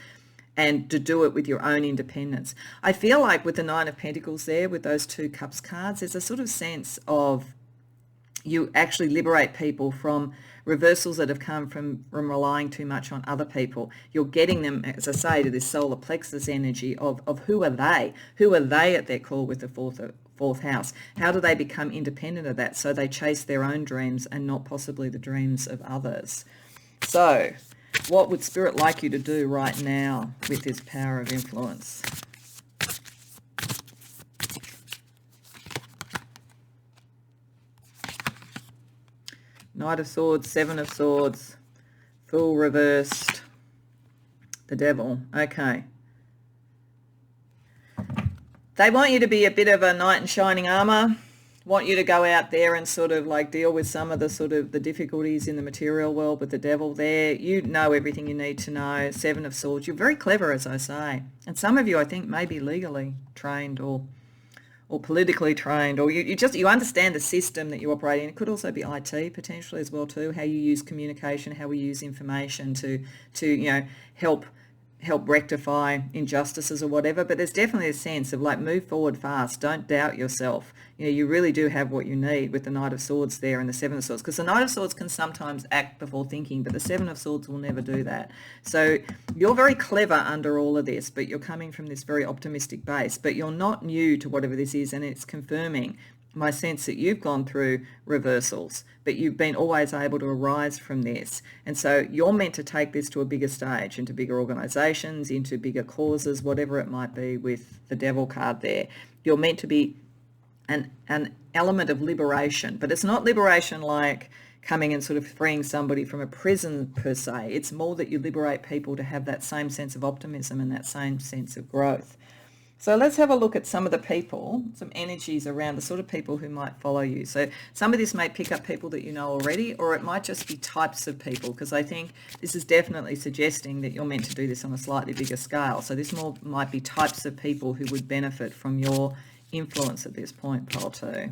and to do it with your own independence. I feel like with the Nine of Pentacles there, with those two Cups cards, there's a sort of sense of you actually liberate people from reversals that have come from relying too much on other people. You're getting them, as I say, to this solar plexus energy of who are they? Who are they at their core with the fourth house? How do they become independent of that so they chase their own dreams and not possibly the dreams of others? So what would Spirit like you to do right now with this power of influence? Knight of Swords, Seven of Swords, Fool reversed, the Devil. Okay. They want you to be a bit of a knight in shining armor, want you to go out there and sort of like deal with some of the sort of the difficulties in the material world with the Devil there. You know everything you need to know. Seven of Swords. You're very clever, as I say. And some of you, I think, may be legally trained or politically trained, or you understand the system that you operate in. It could also be IT potentially as well too, how you use communication, how we use information to help rectify injustices or whatever. But there's definitely a sense of like, move forward fast, don't doubt yourself. You really do have what you need with the Knight of Swords there and the Seven of Swords, because the Knight of Swords can sometimes act before thinking, but the Seven of Swords will never do that. So you're very clever under all of this, but you're coming from this very optimistic base, but you're not new to whatever this is, and it's confirming my sense that you've gone through reversals, but you've been always able to arise from this. And so you're meant to take this to a bigger stage, into bigger organizations, into bigger causes, whatever it might be with the Devil card there. You're meant to be an element of liberation, but it's not liberation like coming and sort of freeing somebody from a prison per se. It's more that you liberate people to have that same sense of optimism and that same sense of growth. So let's have a look at some of the people, some energies around the sort of people who might follow you. So some of this may pick up people that you know already, or it might just be types of people, because I think this is definitely suggesting that you're meant to do this on a slightly bigger scale. So this more might be types of people who would benefit from your influence at this point, pile 2.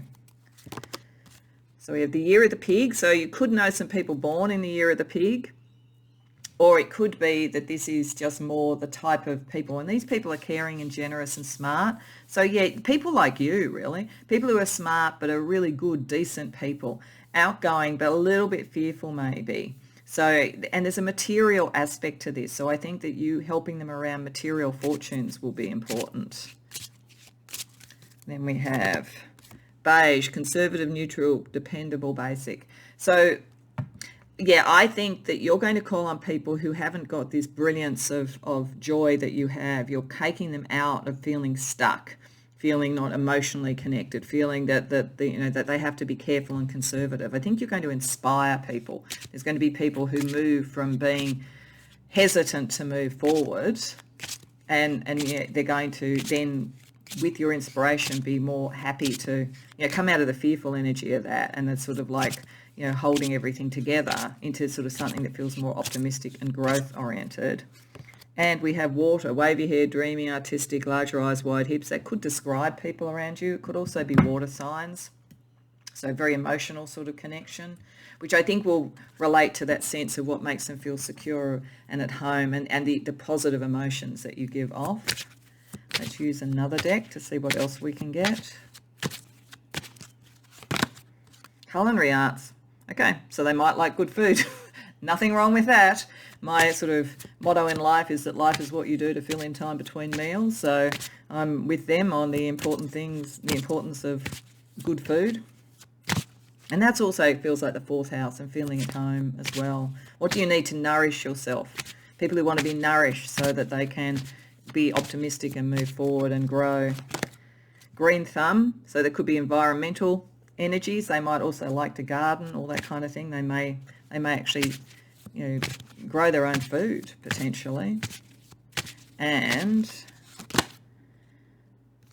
So we have the Year of the Pig. So you could know some people born in the Year of the Pig, or it could be that this is just more the type of people. And these people are caring and generous and smart. So yeah, people like you, really. People who are smart but are really good, decent people. Outgoing but a little bit fearful maybe. So, and there's a material aspect to this. So I think that you helping them around material fortunes will be important. Then we have Beige, conservative, neutral, dependable, basic. So yeah, I think that you're going to call on people who haven't got this brilliance of joy that you have. You're taking them out of feeling stuck, feeling not emotionally connected, feeling that that they have to be careful and conservative. I think you're going to inspire people. There's going to be people who move from being hesitant to move forward, and yeah, they're going to then, with your inspiration, be more happy to come out of the fearful energy of that, and it's sort of like holding everything together into sort of something that feels more optimistic and growth oriented. And we have Water, wavy hair, dreamy, artistic, larger eyes, wide hips. That could describe people around you. It could also be water signs. So very emotional sort of connection, which I think will relate to that sense of what makes them feel secure and at home, and the positive emotions that you give off. Let's use another deck to see what else we can get. Culinary arts. Okay, so they might like good food. Nothing wrong with that. My sort of motto in life is that life is what you do to fill in time between meals. So I'm with them on the important things, the importance of good food. And that's also feels like the fourth house and feeling at home as well. What do you need to nourish yourself? People who want to be nourished so that they can be optimistic and move forward and grow. Green thumb, so there could be environmental energies. They might also like to garden, all that kind of thing. They may actually, grow their own food potentially. And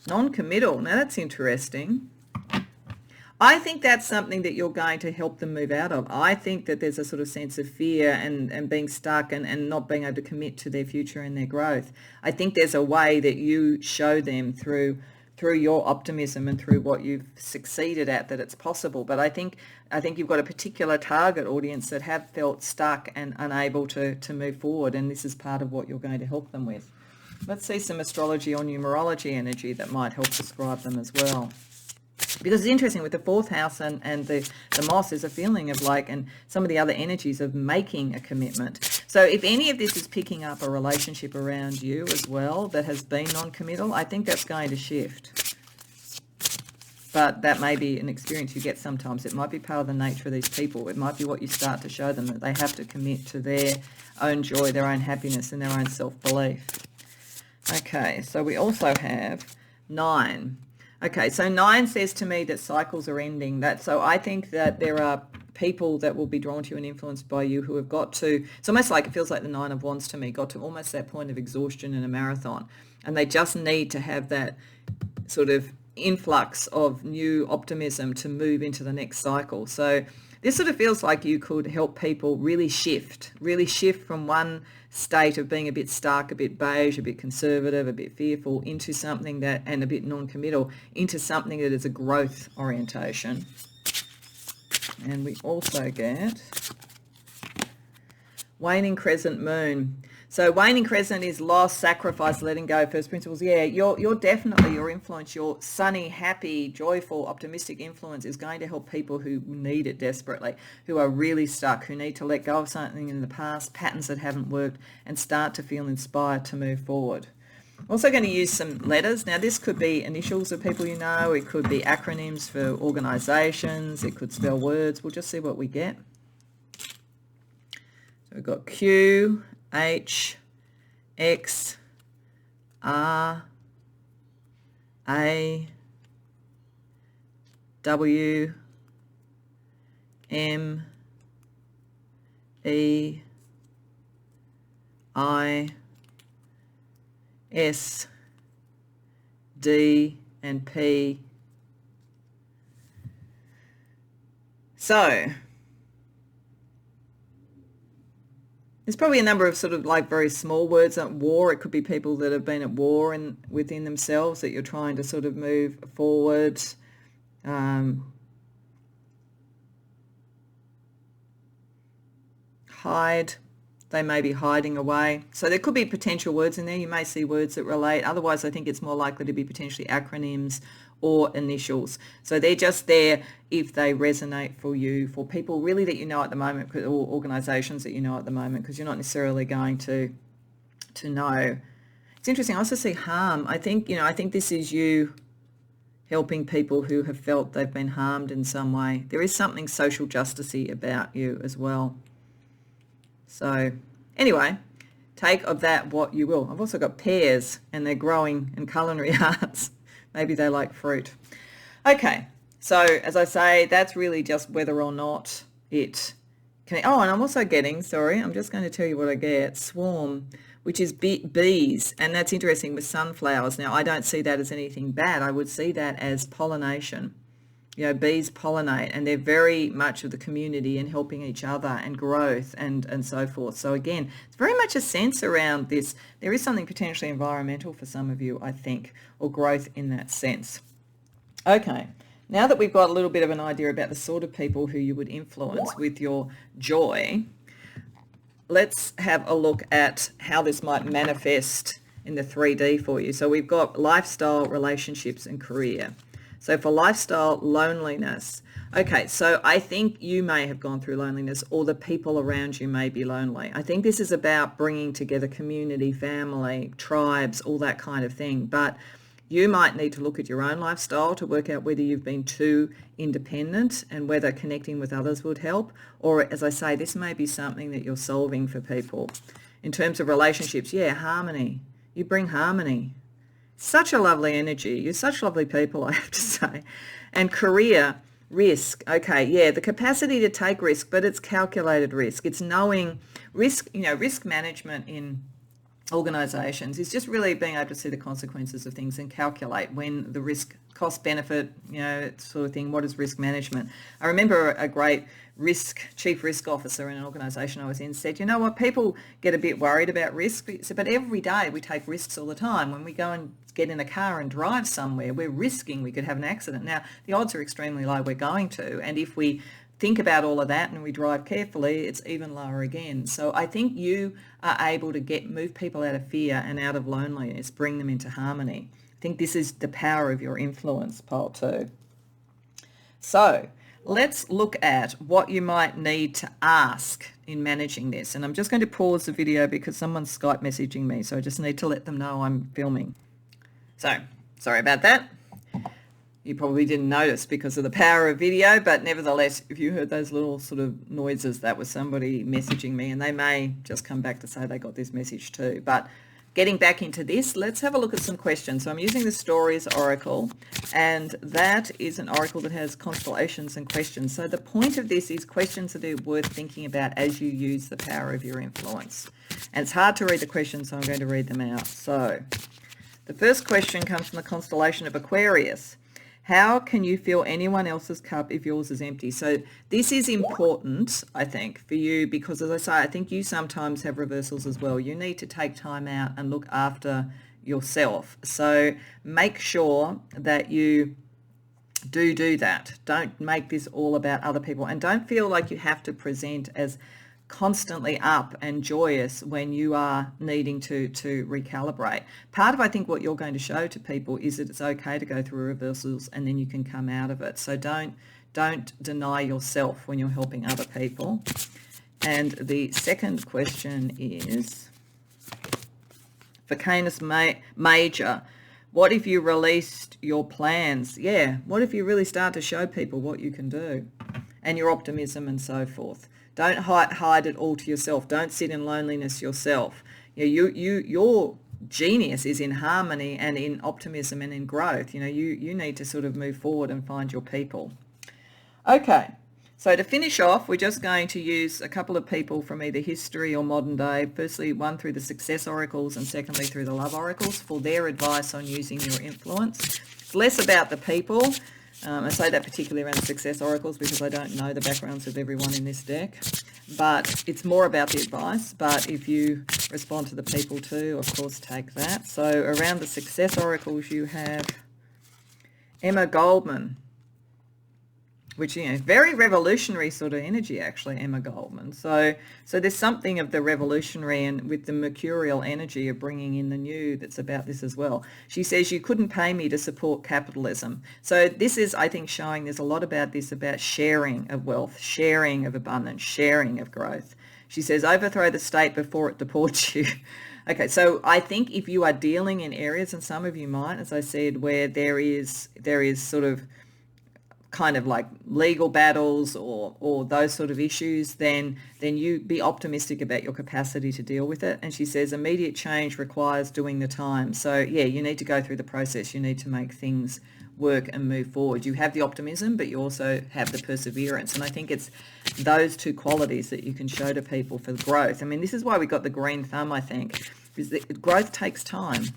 non-committal. Now that's interesting. I think that's something that you're going to help them move out of. I think that there's a sort of sense of fear and being stuck and not being able to commit to their future and their growth. I think there's a way that you show them through your optimism and through what you've succeeded at that it's possible. But I think you've got a particular target audience that have felt stuck and unable to move forward, and this is part of what you're going to help them with. Let's see some astrology or numerology energy that might help describe them as well. Because it's interesting with the fourth house and the moss, there's a feeling of and some of the other energies of making a commitment. So if any of this is picking up a relationship around you as well that has been non-committal, I think that's going to shift. But that may be an experience you get sometimes. It might be part of the nature of these people. It might be what you start to show them, that they have to commit to their own joy, their own happiness, and their own self-belief. Okay, so we also have 9. Okay, so 9 says to me that cycles are ending. So I think that there are people that will be drawn to you and influenced by you who have got to, it's almost like, it feels like the 9 of Wands to me, got to almost that point of exhaustion in a marathon. And they just need to have that sort of influx of new optimism to move into the next cycle. So this sort of feels like you could help people really shift from one state of being a bit stuck, a bit beige, a bit conservative, a bit fearful, into something that, and a bit non-committal, into something that is a growth orientation. And we also get waning crescent moon. So waning crescent is loss, sacrifice, letting go, first principles. Yeah, you're definitely, your influence, your sunny, happy, joyful, optimistic influence is going to help people who need it desperately, who are really stuck, who need to let go of something in the past, patterns that haven't worked, and start to feel inspired to move forward. I'm also going to use some letters. Now this could be initials of people you know, it could be acronyms for organisations, it could spell words. We'll just see what we get. So we've got Q, H, X, R, A, W, M, E, I, S, D, and P. So there's probably a number of sort of very small words at war. It could be people that have been at war within themselves that you're trying to sort of move forward. Hide. They may be hiding away. So there could be potential words in there. You may see words that relate. Otherwise, I think it's more likely to be potentially acronyms or initials. So they're just there if they resonate for you, for people really that you know at the moment, or organisations that you know at the moment, because you're not necessarily going to know. It's interesting. I also see harm. I think this is you helping people who have felt they've been harmed in some way. There is something social justice-y about you as well. So anyway, take of that what you will. I've also got pears, and they're growing in culinary arts. Maybe they like fruit. Okay, so as I say, that's really just whether or not it can... Oh, and I'm also getting, sorry, I'm just going to tell you what I get, swarm, which is bees, and that's interesting with sunflowers. Now, I don't see that as anything bad. I would see that as pollination. Bees pollinate, and they're very much of the community and helping each other and growth and so forth. So again, it's very much a sense around this. There is something potentially environmental for some of you, I think, or growth in that sense. Okay, now that we've got a little bit of an idea about the sort of people who you would influence with your joy, let's have a look at how this might manifest in the 3D for you. So we've got lifestyle, relationships, and career. So for lifestyle, loneliness, Okay, so I think you may have gone through loneliness, or the people around you may be lonely. I think this is about bringing together community, family, tribes, all that kind of thing. But you might need to look at your own lifestyle to work out whether you've been too independent and whether connecting with others would help. Or, as I say, this may be something that you're solving for people. In terms of relationships, yeah, harmony. You bring harmony. Such a lovely energy. You're such lovely people, I have to say. And career, risk. Okay, yeah, the capacity to take risk, but it's calculated risk. It's knowing risk, risk management in organisations is just really being able to see the consequences of things and calculate when the risk, cost benefit, sort of thing. What is risk management? I remember a great chief risk officer in an organisation I was in said, you know what, people get a bit worried about risk, but every day we take risks all the time. When we go and get in a car and drive somewhere, we're risking we could have an accident. Now, the odds are extremely low we're going to, and if we think about all of that and we drive carefully, it's even lower again. So I think you are able to move people out of fear and out of loneliness, bring them into harmony. I think this is the power of your influence, pile 2. So let's look at what you might need to ask in managing this. And I'm just going to pause the video because someone's Skype messaging me, so I just need to let them know I'm filming. So sorry about that. You probably didn't notice because of the power of video, but nevertheless, if you heard those little sort of noises, that was somebody messaging me, and they may just come back to say they got this message too. But getting back into this, let's have a look at some questions. So I'm using the Stories Oracle, and that is an oracle that has constellations and questions. So the point of this is questions that are worth thinking about as you use the power of your influence. And it's hard to read the questions, so I'm going to read them out. So the first question comes from the constellation of Aquarius. How can you fill anyone else's cup if yours is empty? So this is important, I think, for you because, as I say, I think you sometimes have reversals as well. You need to take time out and look after yourself. So make sure that you do that. Don't make this all about other people, and don't feel like you have to present as constantly up and joyous when you are needing to recalibrate. Part of, I think, what you're going to show to people is that it's okay to go through reversals and then you can come out of it. So don't deny yourself when you're helping other people. And the second question is for Canis Major. What if you released your plans? Yeah, what if you really start to show people what you can do and your optimism and so forth? Don't hide it all to yourself. Don't sit in loneliness yourself. Your genius is in harmony and in optimism and in growth. You need to sort of move forward and find your people. Okay, so to finish off, we're just going to use a couple of people from either history or modern day. Firstly, one through the success oracles and secondly through the love oracles for their advice on using your influence. It's less about the people. I say that particularly around the success oracles because I don't know the backgrounds of everyone in this deck, but it's more about the advice. But if you respond to the people too, of course, take that. So around the success oracles, you have Emma Goldman, which, very revolutionary sort of energy, actually, Emma Goldman. So there's something of the revolutionary and with the mercurial energy of bringing in the new that's about this as well. She says, you couldn't pay me to support capitalism. So this is, I think, showing there's a lot about this, about sharing of wealth, sharing of abundance, sharing of growth. She says, overthrow the state before it deports you. Okay, so I think if you are dealing in areas, and some of you might, as I said, where there is sort of kind of like legal battles or those sort of issues, then you be optimistic about your capacity to deal with it. And she says immediate change requires doing the time. So yeah, you need to go through the process. You need to make things work and move forward. You have the optimism, but you also have the perseverance. And I think it's those two qualities that you can show to people for growth. I mean, this is why we got the green thumb, I think, because growth takes time.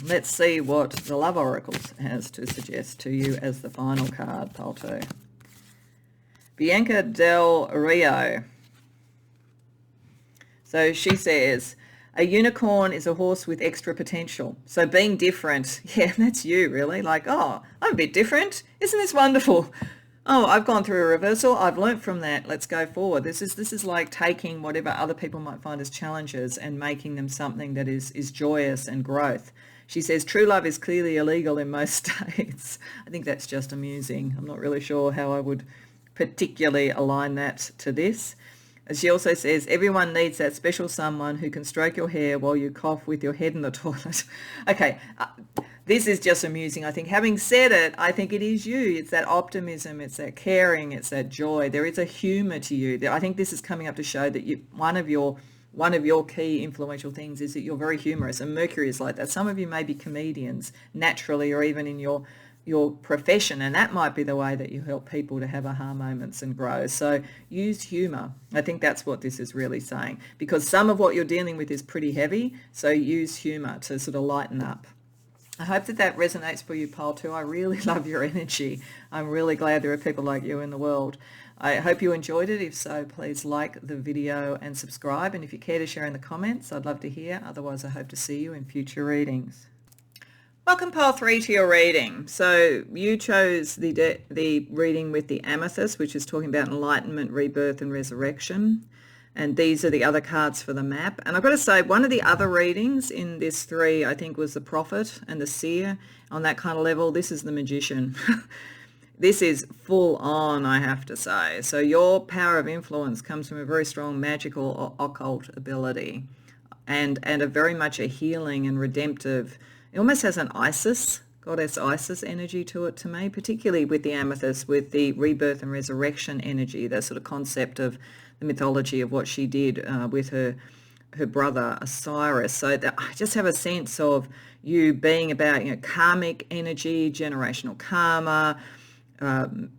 Let's see what the Love Oracle has to suggest to you as the final card, pile 2. Bianca Del Rio. So she says, a unicorn is a horse with extra potential. So being different, yeah, that's you really. Like, oh, I'm a bit different. Isn't this wonderful? Oh, I've gone through a reversal. I've learnt from that. Let's go forward. This is like taking whatever other people might find as challenges and making them something that is joyous and growth. She says, true love is clearly illegal in most states. I think that's just amusing. I'm not really sure how I would particularly align that to this. She also says, everyone needs that special someone who can stroke your hair while you cough with your head in the toilet. Okay, this is just amusing. I think having said it, I think it is you. It's that optimism, it's that caring, it's that joy. There is a humour to you. I think this is coming up to show that one of your key influential things is that you're very humorous, and Mercury is like that. Some of you may be comedians naturally, or even in your profession, and that might be the way that you help people to have aha moments and grow. So use humour. I think that's what this is really saying, because some of what you're dealing with is pretty heavy, so use humour to sort of lighten up. I hope that resonates for you, Pole 2. I really love your energy. I'm really glad there are people like you in the world. I hope you enjoyed it. If so, please like the video and subscribe. And if you care to share in the comments, I'd love to hear. Otherwise, I hope to see you in future readings. Welcome, Pole 3, to your reading. So you chose the reading with the amethyst, which is talking about enlightenment, rebirth and resurrection. And these are the other cards for the map. And I've got to say, one of the other readings in this 3, I think, was the prophet and the seer on that kind of level. This is the magician. This is full on, I have to say. So your power of influence comes from a very strong magical or occult ability, and a very much a healing and redemptive. It almost has an Isis, goddess Isis energy to it to me, particularly with the amethyst, with the rebirth and resurrection energy, that sort of concept of the mythology of what she did with her brother Osiris. So that I just have a sense of you being about, karmic energy, generational karma,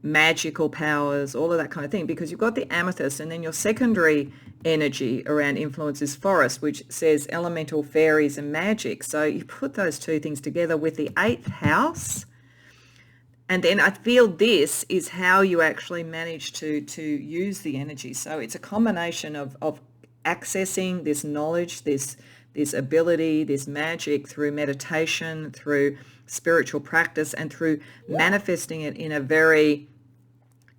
magical powers, all of that kind of thing, because you've got the amethyst, and then your secondary energy around influence is forest, which says elemental fairies and magic. So you put those two things together with the 8th house, and then I feel this is how you actually manage to use the energy. So it's a combination of accessing this knowledge, this ability, this magic through meditation, through spiritual practice, and through manifesting it in a very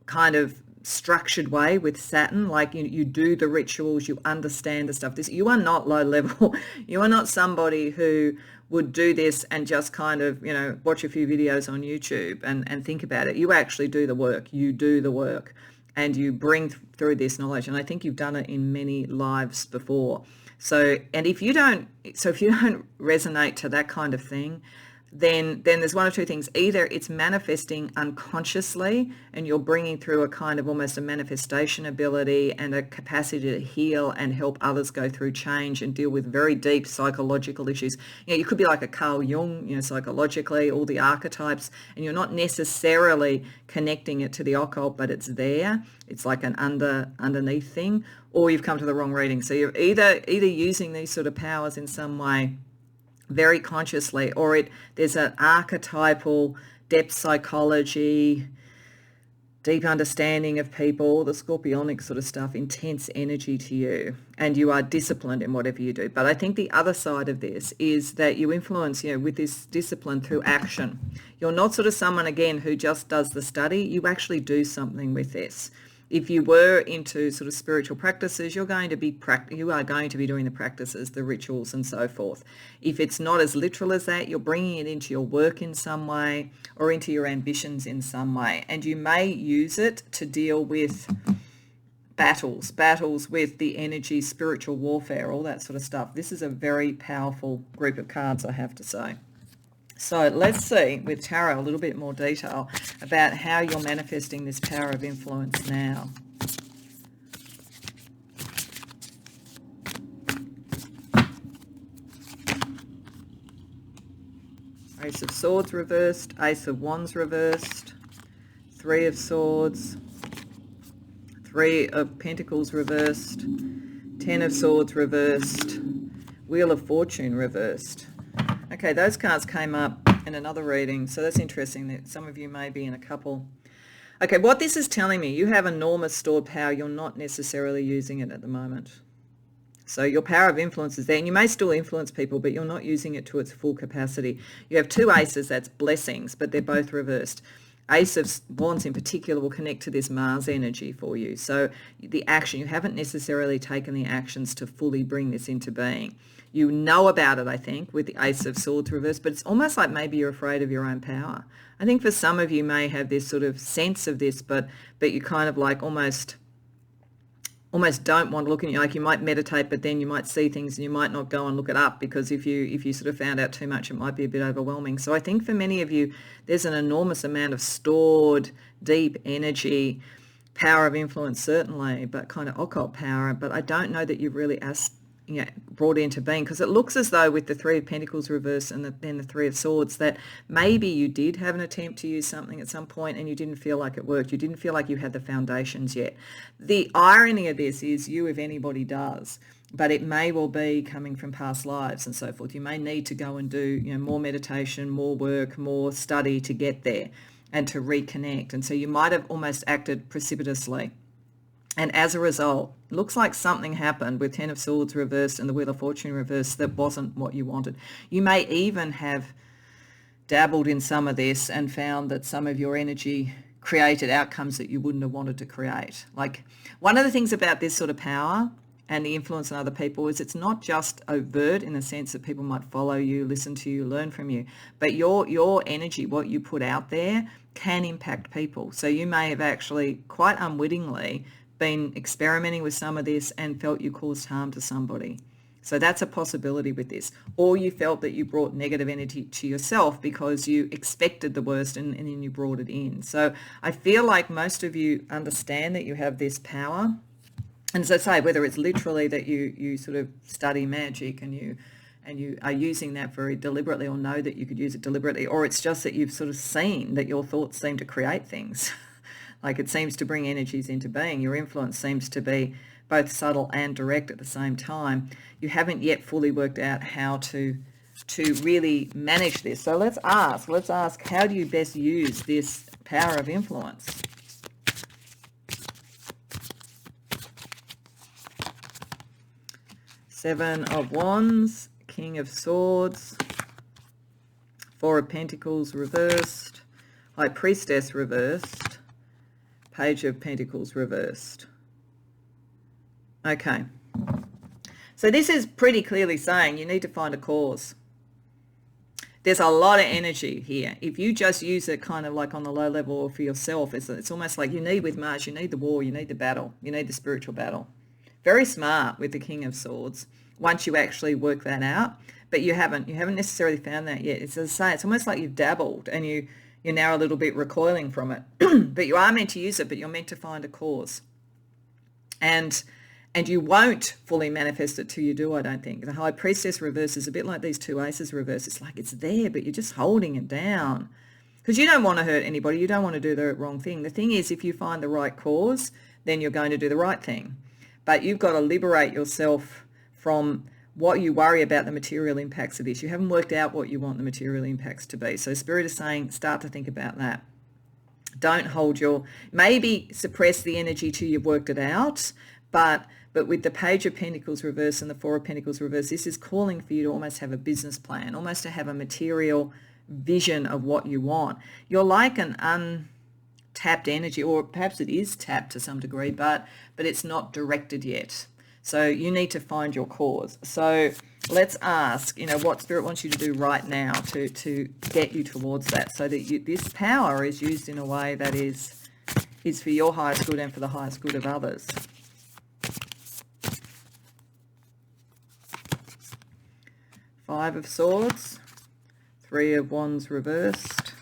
kind of structured way with Saturn. Like you do the rituals, you understand the stuff. You are not low level. You are not somebody who would do this and just kind of, watch a few videos on YouTube and think about it. You actually do the work. You do the work, and you bring through this knowledge. And I think you've done it in many lives before. So, if you don't resonate to that kind of thing, then there's one of two things. Either it's manifesting unconsciously, and you're bringing through a kind of almost a manifestation ability and a capacity to heal and help others go through change and deal with very deep psychological issues. You could be like a Carl Jung, psychologically, all the archetypes, and you're not necessarily connecting it to the occult, but it's there. It's like an underneath thing, or you've come to the wrong reading. So you're either using these sort of powers in some way very consciously, or there's an archetypal depth psychology, deep understanding of people, the scorpionic sort of stuff, intense energy to you, and you are disciplined in whatever you do. But I think the other side of this is that you influence, with this discipline through action. You're not sort of someone, again, who just does the study. You actually do something with this. If you were into sort of spiritual practices, you are going to be doing the practices, the rituals and so forth. If it's not as literal as that, you're bringing it into your work in some way, or into your ambitions in some way. And you may use it to deal with battles with the energy, spiritual warfare, all that sort of stuff. This is a very powerful group of cards, I have to say. So let's see with tarot a little bit more detail about how you're manifesting this power of influence now. Ace of Swords reversed, Ace of Wands reversed, 3 of Swords, 3 of Pentacles reversed, 10 of Swords reversed, Wheel of Fortune reversed. Okay, those cards came up in another reading, so that's interesting that some of you may be in a couple. Okay, what this is telling me, you have enormous stored power. You're not necessarily using it at the moment. So your power of influence is there, and you may still influence people, but you're not using it to its full capacity. You have 2 aces, that's blessings, but they're both reversed. Ace of Wands in particular will connect to this Mars energy for you. So the action, you haven't necessarily taken the actions to fully bring this into being. You know about it, I think, with the Ace of Swords reversed, but it's almost like maybe you're afraid of your own power. I think for some of you may have this sort of sense of this, but you kind of like almost don't want to look at it. Like you might meditate, but then you might see things and you might not go and look it up, because if you sort of found out too much, it might be a bit overwhelming. So I think for many of you, there's an enormous amount of stored deep energy, power of influence certainly, but kind of occult power. But I don't know that you've really brought into being, because it looks as though with the Three of Pentacles reversed and then the Three of Swords, that maybe you did have an attempt to use something at some point and you didn't feel like it worked. You didn't feel like you had the foundations yet. The irony of this is you, if anybody, does, but it may well be coming from past lives and so forth. You may need to go and do more meditation, more work, more study to get there and to reconnect. And so you might have almost acted precipitously. And as a result, it looks like something happened with Ten of Swords reversed and the Wheel of Fortune reversed that wasn't what you wanted. You may even have dabbled in some of this and found that some of your energy created outcomes that you wouldn't have wanted to create. Like, one of the things about this sort of power and the influence on other people is it's not just overt in the sense that people might follow you, listen to you, learn from you, but your energy, what you put out there, can impact people. So you may have actually quite unwittingly been experimenting with some of this and felt you caused harm to somebody. So that's a possibility with this. Or you felt that you brought negative energy to yourself because you expected the worst and then you brought it in. So I feel like most of you understand that you have this power. And as I say, whether it's literally that you sort of study magic and you are using that very deliberately, or know that you could use it deliberately, or it's just that you've sort of seen that your thoughts seem to create things. Like it seems to bring energies into being. Your influence seems to be both subtle and direct at the same time. You haven't yet fully worked out how to really manage this. So let's ask, how do you best use this power of influence? Seven of Wands, King of Swords, Four of Pentacles reversed, High Priestess reversed, Page of Pentacles reversed. Okay. So this is pretty clearly saying you need to find a cause. There's a lot of energy here. If you just use it kind of like on the low level or for yourself, it's almost like you need with Mars, you need the war, you need the battle, you need the spiritual battle. Very smart with the King of Swords once you actually work that out, but you haven't necessarily found that yet. It's, as I say, it's almost like you've dabbled and you're now a little bit recoiling from it. But you are meant to use it, but you're meant to find a cause. And you won't fully manifest it till you do, I don't think. The High Priestess reverse is a bit like these two Aces reverse. It's like it's there, but you're just holding it down. Because you don't want to hurt anybody. You don't want to do the wrong thing. The thing is, if you find the right cause, then you're going to do the right thing. But you've got to liberate yourself from what you worry about the material impacts of this. You haven't worked out what you want the material impacts to be. So Spirit is saying, start to think about that. Don't hold maybe suppress the energy till you've worked it out, but with the Page of Pentacles reverse and the Four of Pentacles reverse, this is calling for you to almost have a business plan, almost to have a material vision of what you want. You're like an untapped energy, or perhaps it is tapped to some degree, but it's not directed yet. So you need to find your cause. So let's ask, what Spirit wants you to do right now to get you towards that, so that this power is used in a way that is for your highest good and for the highest good of others. Five of Swords, Three of Wands reversed,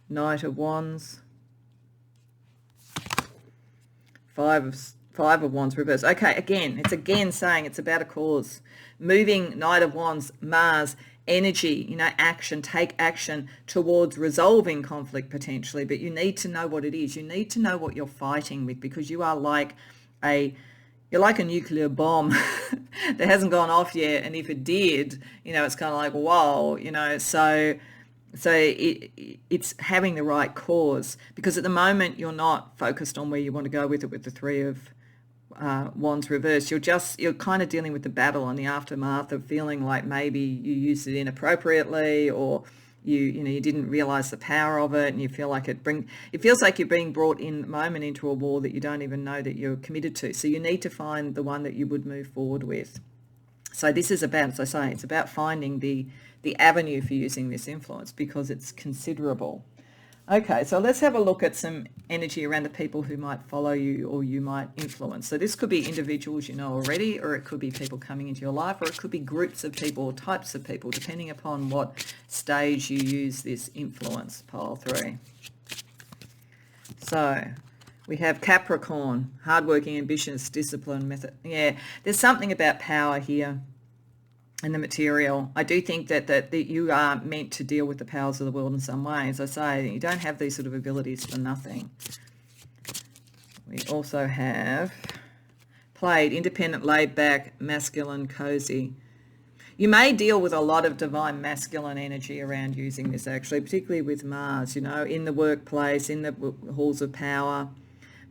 Knight of Wands, Five of Wands reversed. Okay, it's again saying it's about a cause. Moving, Knight of Wands, Mars, energy, action, take action towards resolving conflict potentially, but you need to know what it is. You need to know what you're fighting with, because you are like you're like a nuclear bomb that hasn't gone off yet, and if it did, it's kind of like, whoa, so it's having the right cause, because at the moment you're not focused on where you want to go with it with the Three of Wands reversed. You're kind of dealing with the battle and the aftermath of feeling like maybe you used it inappropriately, or you didn't realize the power of it, and you feel like it feels like you're being brought in the moment into a war that you don't even know that you're committed to. So you need to find the one that you would move forward with. So this is about, as I say, it's about finding the avenue for using this influence, because it's considerable. Okay, so let's have a look at some energy around the people who might follow you or you might influence. So this could be individuals you know already, or it could be people coming into your life, or it could be groups of people or types of people, depending upon what stage you use this influence, pile 3. So we have Capricorn, hardworking, ambitious, disciplined, method. Yeah, there's something about power here. And the material. I do think that you are meant to deal with the powers of the world in some way. As I say, you don't have these sort of abilities for nothing. We also have played, independent, laid back, masculine, cozy. You may deal with a lot of divine masculine energy around using this, actually, particularly with Mars, in the workplace, in the halls of power.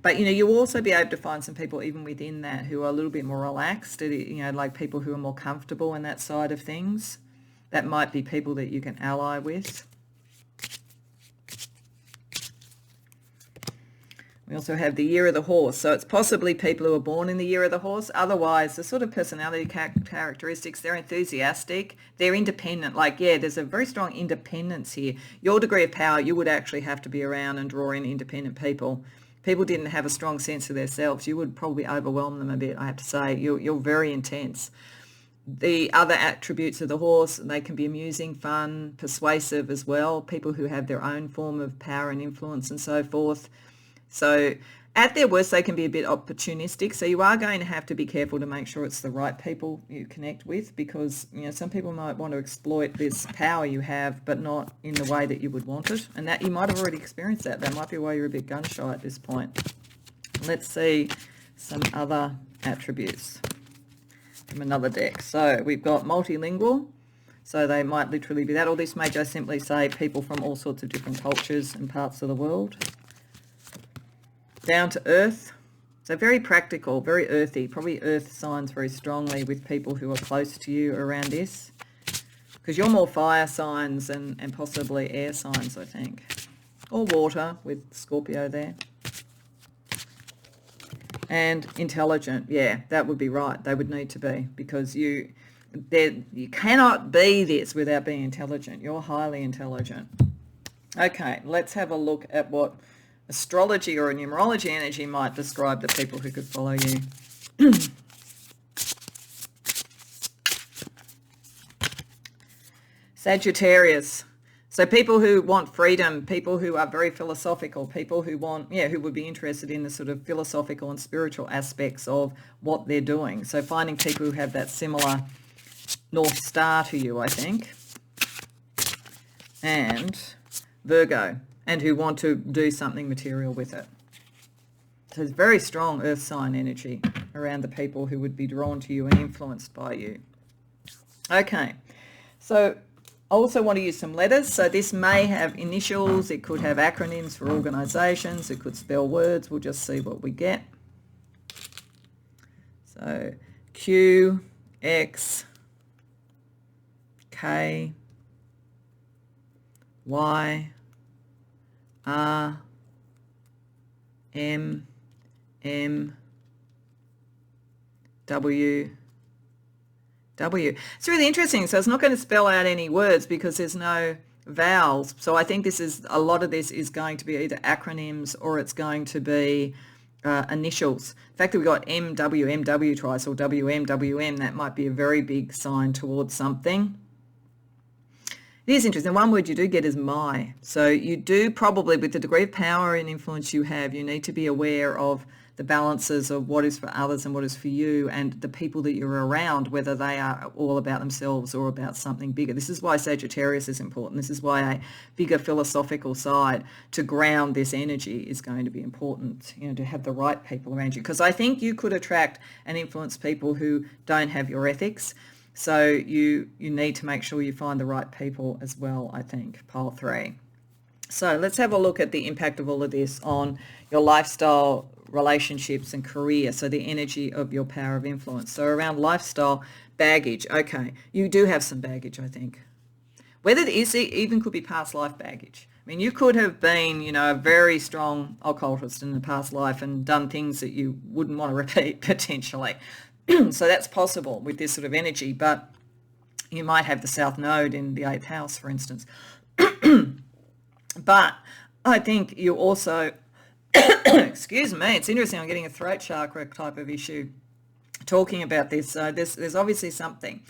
But, you'll also be able to find some people even within that who are a little bit more relaxed, like people who are more comfortable in that side of things. That might be people that you can ally with. We also have the year of the horse. So it's possibly people who are born in the year of the horse. Otherwise, the sort of personality characteristics, they're enthusiastic, they're independent. There's a very strong independence here. Your degree of power, you would actually have to be around and draw in independent people. People didn't have a strong sense of themselves, you would probably overwhelm them a bit, I have to say. You're very intense. The other attributes of the horse, they can be amusing, fun, persuasive as well, people who have their own form of power and influence and so forth. So at their worst, they can be a bit opportunistic. So you are going to have to be careful to make sure it's the right people you connect with, because some people might want to exploit this power you have, but not in the way that you would want it. And that you might have already experienced that. That might be why you're a bit gun shy at this point. Let's see some other attributes from another deck. So we've got multilingual. So they might literally be that, or this may just simply say people from all sorts of different cultures and parts of the world. Down to earth, so very practical, very earthy, probably earth signs very strongly with people who are close to you around this, because you're more fire signs and possibly air signs, I think, or water with Scorpio there. And intelligent, yeah, that would be right, they would need to be, because you cannot be this without being intelligent. You're highly intelligent. Okay, let's have a look at what astrology or a numerology energy might describe the people who could follow you. Sagittarius. So people who want freedom, people who are very philosophical, people who who would be interested in the sort of philosophical and spiritual aspects of what they're doing. So finding people who have that similar North Star to you, I think. And Virgo. And who want to do something material with it. So it's very strong earth sign energy around the people who would be drawn to you and influenced by you. Okay, so I also want to use some letters. So this may have initials, it could have acronyms for organisations, it could spell words. We'll just see what we get. So Q, X, K, Y, R, M, M, W, W. It's really interesting. So it's not going to spell out any words because there's no vowels. So I think a lot of this is going to be either acronyms or it's going to be initials. The fact that we've got MW, MW twice, or WM, WM, that might be a very big sign towards something. It is interesting. One word you do get is my. So you do probably, with the degree of power and influence you have, you need to be aware of the balances of what is for others and what is for you, and the people that you're around, whether they are all about themselves or about something bigger. This is why Sagittarius is important. This is why a bigger philosophical side to ground this energy is going to be important, to have the right people around you. Because I think you could attract and influence people who don't have your ethics. So you need to make sure you find the right people as well, I think, pile 3. So let's have a look at the impact of all of this on your lifestyle, relationships and career. So the energy of your power of influence. So around lifestyle, baggage. Okay, you do have some baggage, I think. Whether it is, it even could be past life baggage. I mean, you could have been, you know, a very strong occultist in the past life and done things that you wouldn't want to repeat potentially. So that's possible with this sort of energy, but you might have the South Node in the 8th house, for instance. But I think you also, excuse me, it's interesting, I'm getting a throat chakra type of issue talking about this. So there's obviously something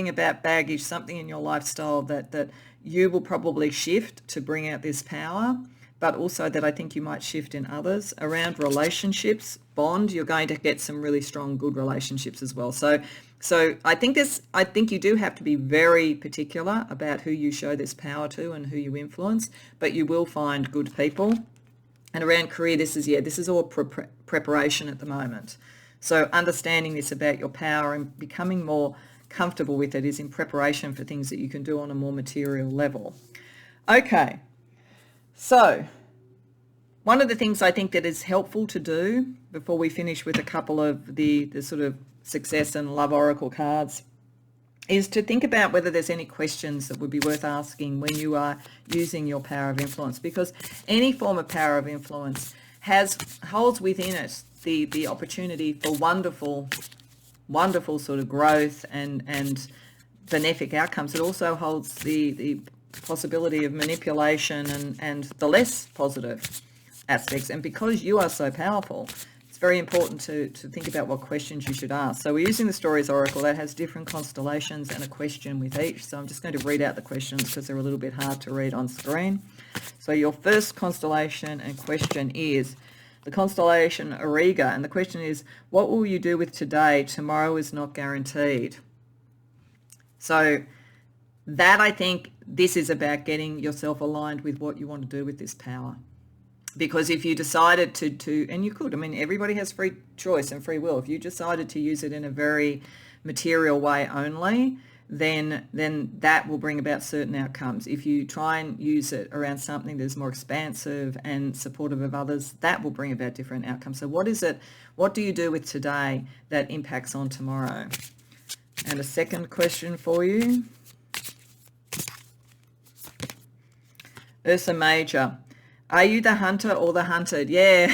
about baggage, something in your lifestyle that you will probably shift to bring out this power, but also that I think you might shift in others. Around relationships, bond, you're going to get some really strong, good relationships as well. So I think you do have to be very particular about who you show this power to and who you influence, but you will find good people. And around career, this is all preparation at the moment. So understanding this about your power and becoming more comfortable with it is in preparation for things that you can do on a more material level. Okay, so one of the things I think that is helpful to do before we finish with a couple of the sort of success and love oracle cards is to think about whether there's any questions that would be worth asking when you are using your power of influence, because any form of power of influence holds within it the opportunity for wonderful sort of growth and benefic outcomes. It also holds the possibility of manipulation and the less positive aspects. And because you are so powerful, it's very important to think about what questions you should ask. So we're using the Stories Oracle that has different constellations and a question with each. So I'm just going to read out the questions because they're a little bit hard to read on screen. So your first constellation and question is the constellation Auriga, and the question is, what will you do with today? Tomorrow is not guaranteed. So that, I think, this is about getting yourself aligned with what you want to do with this power. Because if you decided to, and you could, I mean, everybody has free choice and free will. If you decided to use it in a very material way only, then that will bring about certain outcomes. If you try and use it around something that's more expansive and supportive of others, that will bring about different outcomes. So what do you do with today that impacts on tomorrow? And a second question for you. Ursa Major, are you the hunter or the hunted? Yeah.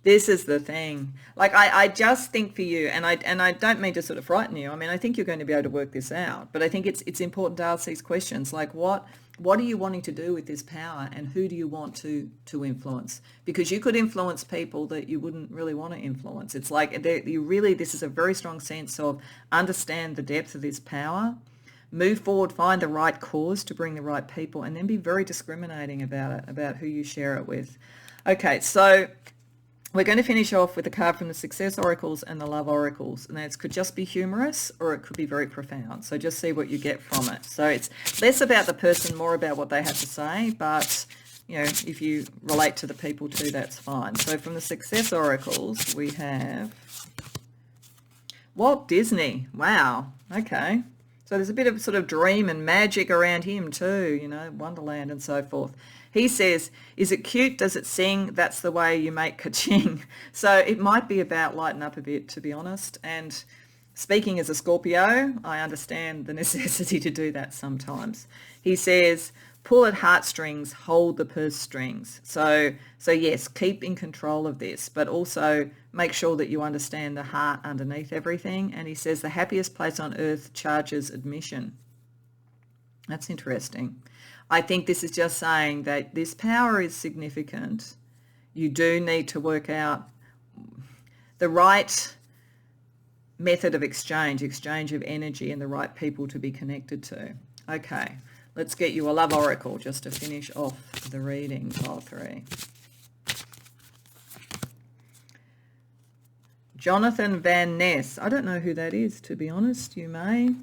This is the thing. Like, I just think for you, and I don't mean to sort of frighten you. I mean, I think you're going to be able to work this out. But I think it's important to ask these questions, like what are you wanting to do with this power, and who do you want to influence? Because you could influence people that you wouldn't really want to influence. It's like this is a very strong sense of understand the depth of this power, move forward, find the right cause to bring the right people, and then be very discriminating about it, about who you share it with. Okay, so we're going to finish off with a card from the Success Oracles and the Love Oracles. And that could just be humorous or it could be very profound. So just see what you get from it. So it's less about the person, more about what they have to say. But, you know, if you relate to the people too, that's fine. So from the Success Oracles, we have Walt Disney. Wow. Okay. So there's a bit of sort of dream and magic around him too, you know, Wonderland and so forth. He says, is it cute? Does it sing? That's the way you make ka-ching. So it might be about lighten up a bit, to be honest. And speaking as a Scorpio, I understand the necessity to do that sometimes. He says, pull at heartstrings, hold the purse strings. So yes, keep in control of this, but also make sure that you understand the heart underneath everything. And he says, the happiest place on earth charges admission. That's interesting. I think this is just saying that this power is significant. You do need to work out the right method of exchange of energy, and the right people to be connected to. Okay, let's get you a love oracle just to finish off the reading, pile 3. Jonathan Van Ness. I don't know who that is, to be honest. You may.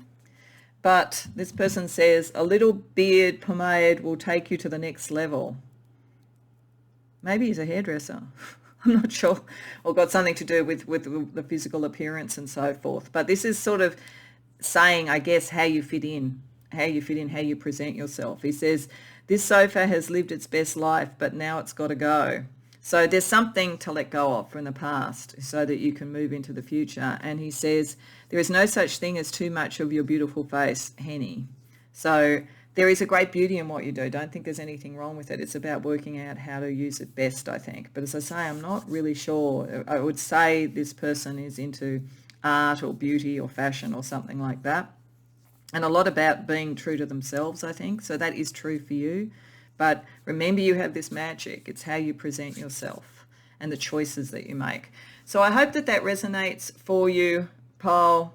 But this person says, a little beard pomade will take you to the next level. Maybe he's a hairdresser. I'm not sure. Or got something to do with the physical appearance and so forth. But this is sort of saying, I guess, how you fit in, how you present yourself. He says, this sofa has lived its best life, but now it's got to go. So there's something to let go of from the past so that you can move into the future. And he says, there is no such thing as too much of your beautiful face, Henny. So there is a great beauty in what you do. Don't think there's anything wrong with it. It's about working out how to use it best, I think. But as I say, I'm not really sure. I would say this person is into art or beauty or fashion or something like that. And a lot about being true to themselves, I think. So that is true for you. But remember, you have this magic. It's how you present yourself and the choices that you make. So I hope that that resonates for you, pile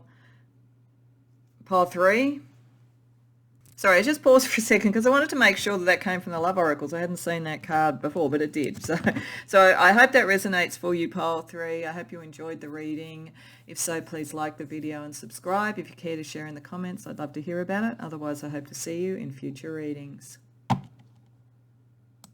3. Sorry, I just paused for a second because I wanted to make sure that that came from the Love Oracles. I hadn't seen that card before, but it did. So I hope that resonates for you, pile 3. I hope you enjoyed the reading. If so, please like the video and subscribe. If you care to share in the comments, I'd love to hear about it. Otherwise, I hope to see you in future readings.